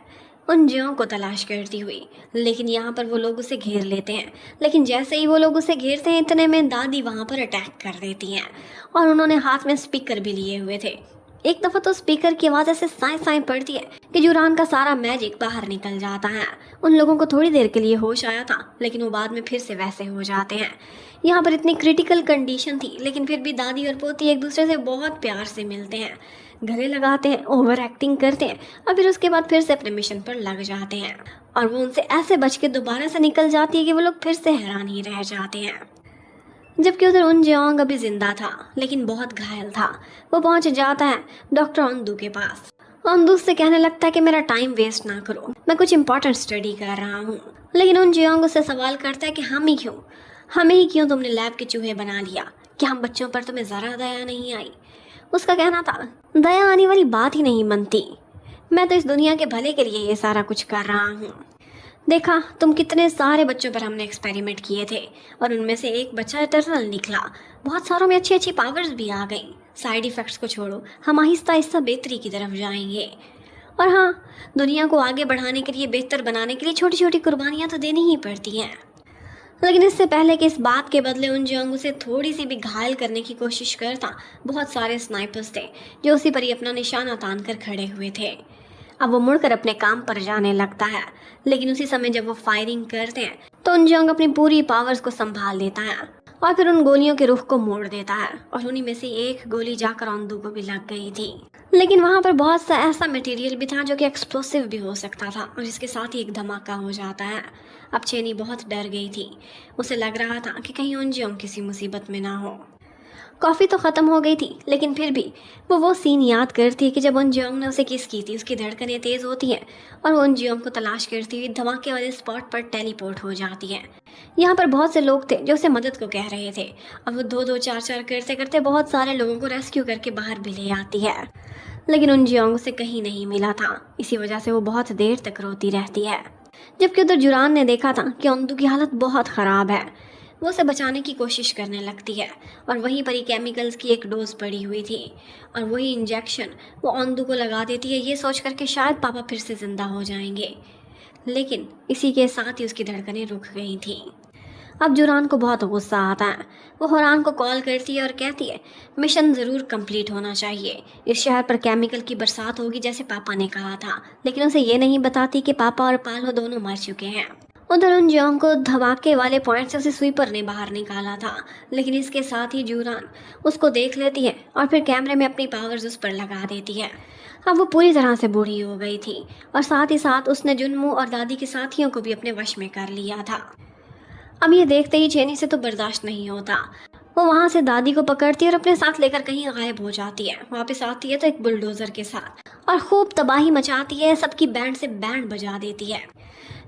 A: उन जियों को तलाश करती हुई, लेकिन यहाँ पर वो लोग उसे घेर लेते हैं। लेकिन जैसे ही वो लोग उसे घेरते हैं इतने में दादी वहाँ पर अटैक कर देती हैं और उन्होंने हाथ में स्पीकर भी लिए हुए थे। एक दफ़ा तो स्पीकर की आवाज़ ऐसे साए साए पड़ती है कि जुरान का सारा मैजिक बाहर निकल जाता है। उन लोगों को थोड़ी देर के लिए होश आया था, लेकिन वो बाद में फिर से वैसे हो जाते हैं। यहाँ पर इतनी क्रिटिकल कंडीशन थी, लेकिन फिर भी दादी और पोती एक दूसरे से बहुत प्यार से मिलते हैं, गले लगाते हैं, ओवर एक्टिंग करते हैं और फिर उसके बाद फिर से अपने मिशन पर लग जाते हैं। और वो उनसे ऐसे बच के दोबारा से निकल जाती है कि वो लोग फिर से हैरान ही रह जाते हैं। जबकि उधर उनजियोंग अभी जिंदा था लेकिन बहुत घायल था। वो पहुंच जाता है डॉक्टर ओंदू के पास। ओंदू से कहने लगता है कि मेरा टाइम वेस्ट ना करो, मैं कुछ इंपॉर्टेंट स्टडी कर रहा हूँ। लेकिन उनजियोंग उससे सवाल करता है कि हमें ही क्यों तुमने लैब के चूहे बना लिया, कि हम बच्चों पर तुम्हें ज़रा दया नहीं आई। उसका कहना था दया आने वाली बात ही नहीं बनती, मैं तो इस दुनिया के भले के लिए ये सारा कुछ कर रहा हूँ। देखा तुम कितने सारे बच्चों पर हमने एक्सपेरिमेंट किए थे और उनमें से एक बच्चा इटर्नल निकला, बहुत सारों में अच्छी अच्छी पावर्स भी आ गई। साइड इफ़ेक्ट्स को छोड़ो, हम आहिस्ता आहिस्ता बेहतरी की तरफ जाएंगे। और हाँ, दुनिया को आगे बढ़ाने के लिए, बेहतर बनाने के लिए छोटी छोटी कुर्बानियाँ तो देनी ही पड़ती हैं। लेकिन इससे पहले कि इस बात के बदले उनजियोंग उसे थोड़ी सी भी घायल करने की कोशिश करता, बहुत सारे स्नाइपर्स थे जो उसी पर ही अपना निशाना तान कर खड़े हुए थे। अब वो मुड़कर अपने काम पर जाने लगता है, लेकिन उसी समय जब वो फायरिंग करते हैं तो उनजियोंग अपनी पूरी पावर्स को संभाल लेता है और फिर उन गोलियों के रुख को मोड़ देता है और उन्हीं में से एक गोली जाकर औंदू को भी लग गई थी। लेकिन वहाँ पर बहुत सा ऐसा मटेरियल भी था जो कि एक्सप्लोसिव भी हो सकता था और इसके साथ ही एक धमाका हो जाता है। अब चेनी बहुत डर गई थी। उसे लग रहा था कि कहीं उनजियोंग किसी मुसीबत में ना हो। कॉफ़ी तो ख़त्म हो गई थी, लेकिन फिर भी वो सीन याद करती है कि जब उनजियोंग ने उसे किस की थी। उसकी धड़कनें तेज़ होती हैं और वो उनजियोंग को तलाश करती हुई धमाके वाले स्पॉट पर टेलीपोर्ट हो जाती है। यहाँ पर बहुत से लोग थे जो उसे मदद को कह रहे थे। अब वो 2-2 4-4 करते करते बहुत सारे लोगों को रेस्क्यू करके बाहर भी ले आती है, लेकिन उनजियोंग उसे कहीं नहीं मिला था। इसी वजह से वो बहुत देर तक रोती रहती है। जबकि उधर जुरान ने देखा था कि औंदू की हालत बहुत ख़राब है। वो उसे बचाने की कोशिश करने लगती है और वहीं पर ही केमिकल्स की एक डोज पड़ी हुई थी और वही इंजेक्शन वो औंदू को लगा देती है, ये सोच कर कि शायद पापा फिर से ज़िंदा हो जाएंगे। लेकिन इसी के साथ ही उसकी धड़कनें रुक गई थी। अब जुरान को बहुत गुस्सा आता है। वो हुरान को कॉल करती है और कहती है मिशन ज़रूर कंप्लीट होना चाहिए। इस शहर पर केमिकल की बरसात होगी जैसे पापा ने कहा था, लेकिन उसे ये नहीं बताती कि पापा और पालो दोनों मर चुके हैं। उधर उनजियोंग को धमाके वाले पॉइंट से उसे स्वीपर ने बाहर निकाला था, लेकिन इसके साथ ही जुरान उसको देख लेती है और फिर कैमरे में अपनी पावर्स उस पर लगा देती है। अब वो पूरी तरह से बूढ़ी हो गई थी और साथ ही साथ उसने जुनमू और दादी के साथियों को भी अपने वश में कर लिया था। अब ये देखते ही चेनी से तो बर्दाश्त नहीं होता। वो वहाँ से दादी को पकड़ती है और अपने साथ लेकर कहीं गायब हो जाती है। वापस आती है तो एक बुलडोज़र के साथ और खूब तबाही मचाती है। सबकी बैंड से बैंड बजा देती है।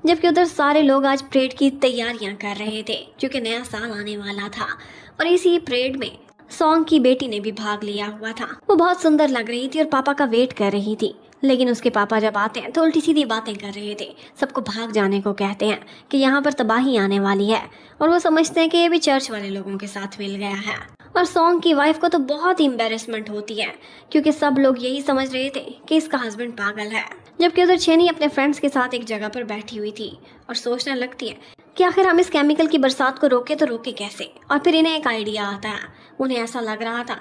A: जबकि उधर सारे लोग आज परेड की तैयारियां कर रहे थे क्योंकि नया साल आने वाला था और इसी परेड में सॉन्ग की बेटी ने भी भाग लिया हुआ था। वो बहुत सुंदर लग रही थी और पापा का वेट कर रही थी, लेकिन उसके पापा जब आते हैं तो उल्टी सीधी बातें कर रहे थे। सबको भाग जाने को कहते हैं कि यहाँ पर तबाही आने वाली है और वो समझते हैं कि ये भी चर्च वाले लोगों के साथ मिल गया है। और सॉन्ग की वाइफ को तो बहुत ही एम्बेरसमेंट होती है क्योंकि सब लोग यही समझ रहे थे कि इसका हस्बैंड पागल है। जबकि उधर चेनी अपने फ्रेंड्स के साथ एक जगह पर बैठी हुई थी और सोचने लगती है कि आखिर हम इस केमिकल की बरसात को रोके तो रोके कैसे। और फिर इन्हें एक आइडिया आता है। उन्हें ऐसा लग रहा था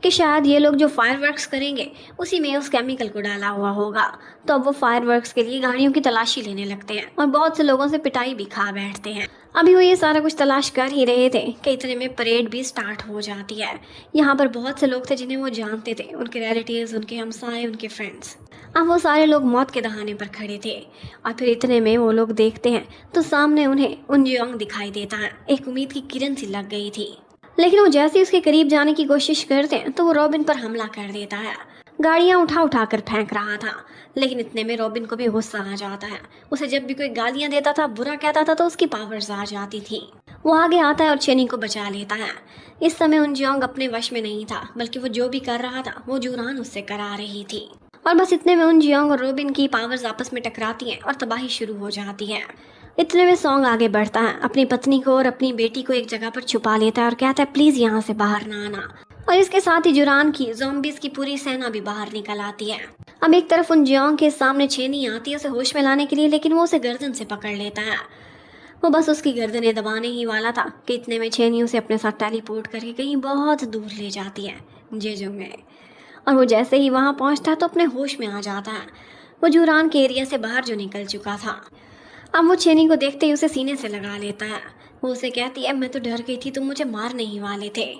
A: कि शायद ये लोग जो फायरवर्क्स करेंगे उसी में उस केमिकल को डाला हुआ होगा। तो अब वो फायरवर्क्स के लिए गाड़ियों की तलाशी लेने लगते हैं और बहुत से लोगों से पिटाई भी खा बैठते हैं। अभी वो ये सारा कुछ तलाश कर ही रहे थे कि इतने में परेड भी स्टार्ट हो जाती है। यहाँ पर बहुत से लोग थे जिन्हें वो जानते थे, उनके रिलेटिव्स, उनके हमसाए, उनके फ्रेंड्स। अब वो सारे लोग मौत के दहाने पर खड़े थे और फिर इतने में वो लोग देखते हैं तो सामने उन्हें उनजियोंग दिखाई देता है। एक उम्मीद की किरण सी लग गई थी, लेकिन वो जैसे ही उसके करीब जाने की कोशिश करते हैं तो वो रॉबिन पर हमला कर देता है। गाड़ियाँ उठा उठा कर फेंक रहा था, लेकिन इतने में रॉबिन को भी गुस्सा आ जाता है। उसे जब भी कोई गालियाँ देता था, बुरा कहता था, तो उसकी पावर्स आ जाती थी। वो आगे आता है और चेनी को बचा लेता है। इस समय उनजियोंग अपने वश में नहीं था, बल्कि वो जो भी कर रहा था वो जुरान उससे करा रही थी। और बस इतने में उनजियोंग और रॉबिन की पावर्स आपस में टकराती हैं और तबाही शुरू हो जाती है। इतने में सॉन्ग आगे बढ़ता है, अपनी पत्नी को और अपनी बेटी को एक जगह पर छुपा लेता है और कहता है प्लीज यहाँ से बाहर ना आना। और इसके साथ ही जुरान की ज़ॉम्बीज़ की पूरी सेना भी बाहर निकल आती है। अब एक तरफ उनजियोंग के सामने चेनी आती है उसे होश में लाने के लिए, लेकिन वो उसे गर्दन से पकड़ लेता है। वो बस उसकी गर्दनें दबाने ही वाला था कि इतने में चेनी उसे अपने साथ टेलीपोर्ट करके कहीं बहुत दूर ले जाती है, जेजोंग में। और वो जैसे ही वहाँ पहुँचता है तो अपने होश में आ जाता है। वो जुरान के एरिया से बाहर जो निकल चुका था। अब वो चेनी को देखते ही उसे सीने से लगा लेता है। वो उसे कहती है मैं तो डर गई थी, तुम मुझे मारने ही वाले थे।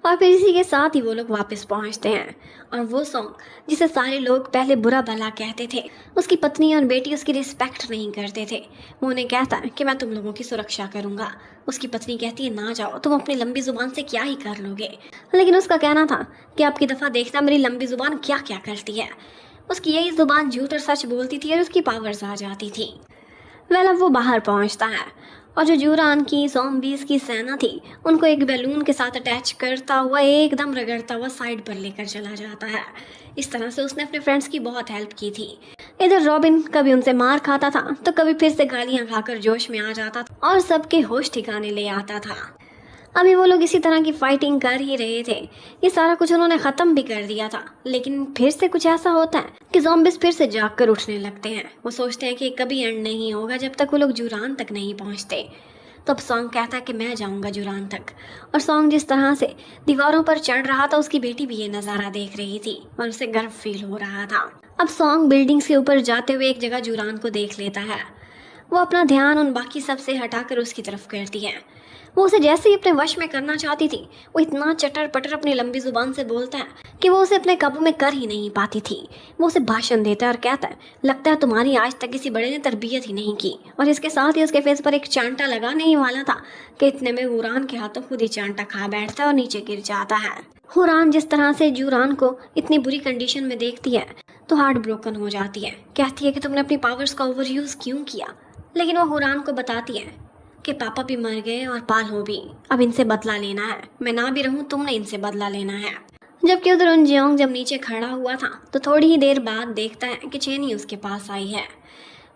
A: और फिर इसी के साथ ही वो लोग वापस पहुंचते हैं और वो सॉन्ग जिसे सारे लोग पहले बुरा भला कहते थे, उसकी पत्नी और बेटी उसकी रिस्पेक्ट नहीं करते थे। वो उन्हें कहता है कि मैं तुम लोगों की सुरक्षा करूंगा। उसकी पत्नी कहती है ना जाओ, तुम अपनी लंबी जुबान से क्या ही कर लोगे। लेकिन उसका कहना था कि अब की दफ़ा देखना मेरी लंबी जुबान क्या क्या करती है। उसकी यही जुबान झूठ और सच बोलती थी और उसकी पावर्स आ जाती थी। अब वो बाहर पहुंचता है और जो जुरान की ज़ॉम्बीज़ की सेना थी उनको एक बैलून के साथ अटैच करता हुआ एकदम रगड़ता हुआ साइड पर लेकर चला जाता है। इस तरह से उसने अपने फ्रेंड्स की बहुत हेल्प की थी। इधर रॉबिन कभी उनसे मार खाता था तो कभी फिर से गालियाँ खाकर जोश में आ जाता था और सबके होश ठिकाने ले आता था। अभी वो लोग इसी तरह की फाइटिंग कर ही रहे थे। ये सारा कुछ उन्होंने ख़त्म भी कर दिया था, लेकिन फिर से कुछ ऐसा होता है कि ज़ॉम्बीज़ फिर से जाग कर उठने लगते हैं। वो सोचते हैं कि कभी एंड नहीं होगा जब तक वो लोग जुरान तक नहीं पहुंचते। तब सॉन्ग कहता है कि मैं जाऊंगा जुरान तक। और सॉन्ग जिस तरह से दीवारों पर चढ़ रहा था उसकी बेटी भी ये नज़ारा देख रही थी और उसे गर्व फील हो रहा था। अब सॉन्ग बिल्डिंग्स के ऊपर जाते हुए एक जगह जुरान को देख लेता है। वो अपना ध्यान उन बाकी सब से हटाकर उसकी तरफ करती है। वो उसे जैसे ही अपने वश में करना चाहती थी, वो इतना चटर पटर अपनी लंबी जुबान से बोलता है कि वो उसे अपने काबू में कर ही नहीं पाती थी। वो उसे भाषण देता है और कहता है, लगता है तुम्हारी आज तक किसी बड़े ने तरबियत ही नहीं की। और इसके साथ ही उसके फेस पर एक चांटा लगाने ही वाला था कि इतने में हुरान के हाथों खुद ही चांटा खा बैठता है और नीचे गिर जाता है। हुरान जिस तरह से जूरान को इतनी बुरी कंडीशन में देखती है तो हार्ट ब्रोकन हो जाती है। कहती है कि तुमने अपनी पावर्स का ओवर यूज क्यों किया, लेकिन वो हुरान को बताती है कि पापा भी मर गए और पालो भी, अब इनसे बदला लेना है। मैं ना भी रहूं, तुमने इनसे बदला लेना है। जबकि उधर उनजियोंग जब नीचे खड़ा हुआ था तो थोड़ी ही देर बाद देखता है कि चेनी उसके पास आई है।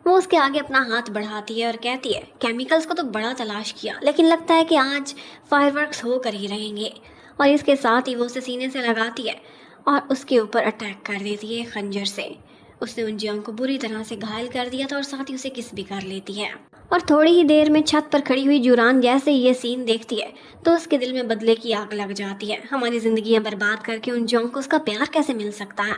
A: वो उसके आगे अपना हाथ बढ़ाती है और कहती है, केमिकल्स को तो बड़ा तलाश किया, लेकिन लगता है कि आज फायरवर्क्स होकर ही रहेंगे। और इसके साथ ही वो उसे सीने से लगाती है और उसके ऊपर अटैक कर देती है खंजर से। उसने उनजियोंग को बुरी तरह से घायल कर दिया था और साथ ही उसे किस भी कर लेती है। और थोड़ी ही देर में छत पर खड़ी हुई जूरान जैसे ये सीन देखती है तो उसके दिल में बदले की आग लग जाती है। हमारी जिंदगियां बर्बाद करके उनजियोंग को उसका प्यार कैसे मिल सकता है।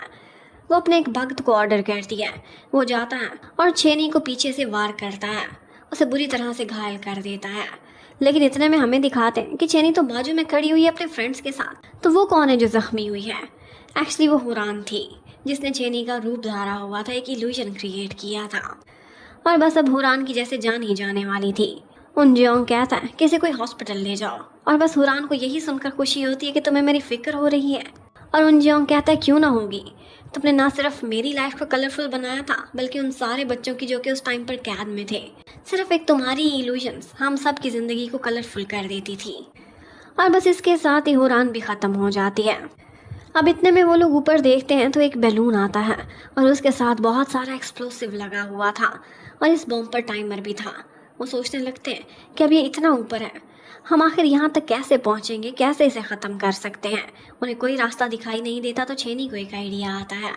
A: वो अपने एक भक्त को ऑर्डर करती है। वो जाता है और छेनी को पीछे से वार करता है, उसे बुरी तरह से घायल कर देता है। लेकिन इतने में हमें दिखाते हैं कि चेनी तो बाजू में खड़ी हुई है अपने फ्रेंड्स के साथ। तो वो कौन है जो जख्मी हुई है? एक्चुअली वो हुरान थी जिसने चेनी का रूप धारा हुआ था, एक इल्यूजन क्रिएट किया था। और बस अब हुरान की जैसे जान ही जाने वाली थी। उनजियोंग कहता है कि इसे कोई हॉस्पिटल ले जाओ। और बस हुरान को यही सुनकर खुशी होती है कि तुम्हें मेरी फिक्र हो रही है। और उनजियोंग कहता है, क्यों ना होगी, तुमने ना सिर्फ मेरी लाइफ को कलरफुल बनाया था बल्कि उन सारे बच्चों की जो कि उस टाइम पर कैद में थे। सिर्फ एक तुम्हारी इल्यूजन्स हम सब की जिंदगी को कलरफुल कर देती थी। और बस इसके साथ ही हुरान भी खत्म हो जाती है। अब इतने में वो लोग ऊपर देखते हैं तो एक बैलून आता है और उसके साथ बहुत सारा एक्सप्लोसिव लगा हुआ था और इस बॉम्ब पर टाइमर भी था। वो सोचने लगते हैं कि अब ये इतना ऊपर है, हम आखिर यहाँ तक कैसे पहुँचेंगे, कैसे इसे ख़त्म कर सकते हैं। उन्हें कोई रास्ता दिखाई नहीं देता तो चेनी को एक आइडिया आता है।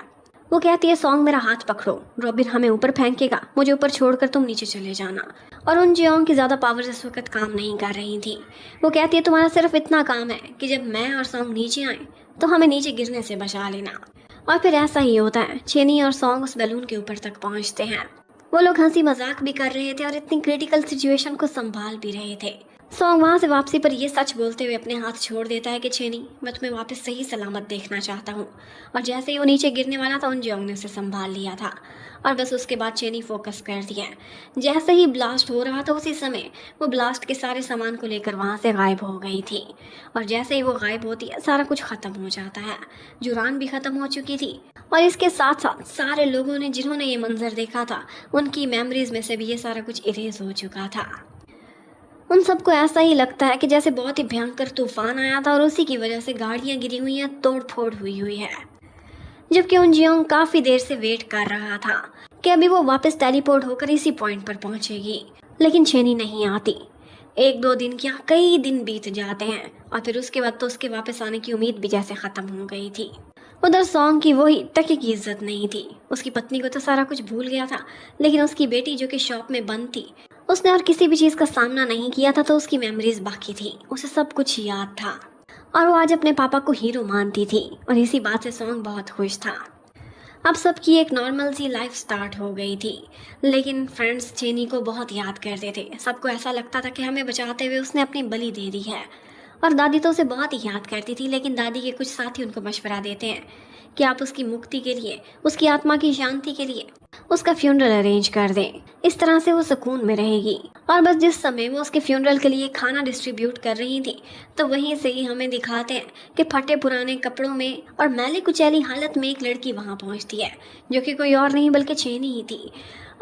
A: वो कहती है, सॉन्ग मेरा हाथ पकड़ो, रॉबिन हमें ऊपर फेंकेगा, मुझे ऊपर छोड़कर तुम नीचे चले जाना। और उनजियोंग की ज़्यादा पावर्स इस वक्त काम नहीं कर रही थी। वो कहती है, तुम्हारा सिर्फ इतना काम है कि जब मैं और सॉन्ग नीचे आए तो हमें नीचे गिरने से बचा लेना। और फिर ऐसा ही होता है, चेनी और सॉन्ग उस बैलून के ऊपर तक पहुंचते हैं। वो लोग हंसी मजाक भी कर रहे थे और इतनी क्रिटिकल सिचुएशन को संभाल भी रहे थे। सॉन्ग वहां से वापसी पर ये सच बोलते हुए अपने हाथ छोड़ देता है कि चेनी, मैं तुम्हें वापस सही सलामत देखना चाहता हूँ। और जैसे ही वो नीचे गिरने वाला था उनजियोंग ने उसे संभाल लिया था। और बस उसके बाद चेनी फोकस कर दिया। जैसे ही ब्लास्ट हो रहा था उसी समय वो ब्लास्ट के सारे सामान को लेकर वहाँ से गायब हो गई थी। और जैसे ही वो गायब होती है सारा कुछ ख़त्म हो जाता है। जूरान भी ख़त्म हो चुकी थी और इसके साथ साथ सारे लोगों ने जिन्होंने ये मंजर देखा था उनकी मेमोरीज में से भी ये सारा कुछ इरेज हो चुका था। उन सबको ऐसा ही लगता है कि जैसे बहुत ही भयंकर तूफान आया था और उसी की वजह से गाड़ियाँ गिरी हुई हैं, तोड़ फोड़ हुई है। जबकि उनजियोंग काफ़ी देर से वेट कर रहा था कि अभी वो वापस टेलीपोर्ट होकर इसी पॉइंट पर पहुंचेगी, लेकिन चेनी नहीं आती। 1-2 दिन क्या कई दिन बीत जाते हैं और फिर उसके बाद तो उसके वापस आने की उम्मीद भी जैसे ख़त्म हो गई थी। उधर सॉन्ग की वही टकी की इज्जत नहीं थी। उसकी पत्नी को तो सारा कुछ भूल गया था, लेकिन उसकी बेटी जो कि शॉप में बंद थी, उसने और किसी भी चीज़ का सामना नहीं किया था तो उसकी मेमोरीज बाकी थी, उसे सब कुछ याद था। और वो आज अपने पापा को हीरो मानती थी और इसी बात से सॉन्ग बहुत खुश था। अब सबकी एक नॉर्मल सी लाइफ स्टार्ट हो गई थी, लेकिन फ्रेंड्स चेनी को बहुत याद करते थे। सबको ऐसा लगता था कि हमें बचाते हुए उसने अपनी बलि दे दी है। और दादी तो उसे बहुत ही याद करती थी, लेकिन दादी के कुछ साथी उनको मशवरा देते हैं कि आप उसकी मुक्ति के लिए, उसकी आत्मा की शांति के लिए उसका फ्यूनरल अरेंज कर दें, इस तरह से वो सुकून में रहेगी। और बस जिस समय वो उसके फ्यूनरल के लिए खाना डिस्ट्रीब्यूट कर रही थी तो वहीं से ही हमें दिखाते हैं कि फटे पुराने कपड़ों में और मैले कुचैली हालत में एक लड़की वहाँ पहुँचती है, जो कि कोई और नहीं बल्कि चेनी ही थी।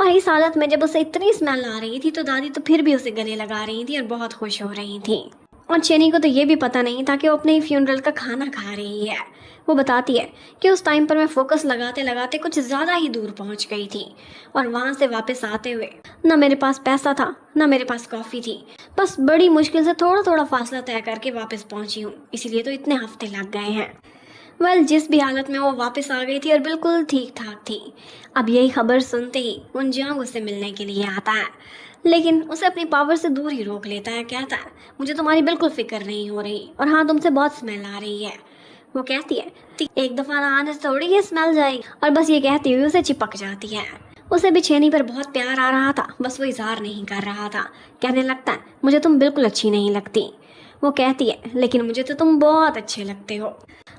A: और इस हालत में जब उसे इतनी स्मेल आ रही थी तो दादी तो फिर भी उसे गले लगा रही थी और बहुत खुश हो रही थी। और चेनी को तो ये भी पता नहीं था कि वो अपने ही फ्यूनरल का खाना खा रही है। वो बताती है कि उस टाइम पर मैं फोकस लगाते लगाते कुछ ज़्यादा ही दूर पहुंच गई थी और वहां से वापस आते हुए ना मेरे पास पैसा था ना मेरे पास कॉफ़ी थी, बस बड़ी मुश्किल से थोड़ा थोड़ा फासला तय करके वापस पहुंची हूँ, इसीलिए तो इतने हफ्ते लग गए हैं। जिस भी हालत में वो वापस आ गई थी और बिल्कुल ठीक ठाक थी। अब यही खबर सुनते ही उनजियोंग उससे मिलने के लिए आता है, लेकिन उसे अपनी पावर से दूर ही रोक लेता है। कहता है, मुझे तुम्हारी बिल्कुल फिक्र नहीं हो रही और हाँ, तुमसे बहुत स्मेल आ रही है। वो कहती है, एक दफ़ा नहाने से थोड़ी ये स्मेल जाएगी। और बस ये कहती हुई उसे चिपक जाती है। उसे भी छेनी पर बहुत प्यार आ रहा था, बस वो इजहार नहीं कर रहा था। कहने लगता है, मुझे तुम बिल्कुल अच्छी नहीं लगती। वो कहती है, लेकिन मुझे तो तुम बहुत अच्छे लगते हो।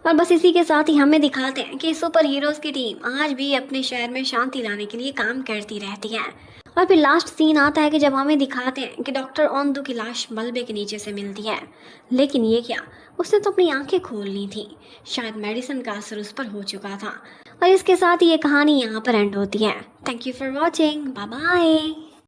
A: और बस इसी के साथ ही हमें दिखाते हैं कि सुपर हीरोज़ की टीम आज भी अपने शहर में शांति लाने के लिए काम करती रहती है। और फिर लास्ट सीन आता है कि जब हमें दिखाते हैं कि डॉक्टर ओंदू की लाश मलबे के नीचे से मिलती है। लेकिन ये क्या, उसने तो अपनी आंखें खोल ली थी। शायद मेडिसिन का असर उस पर हो चुका था। और इसके साथ ही ये कहानी यहाँ पर एंड होती है। Thank you for watching, bye bye.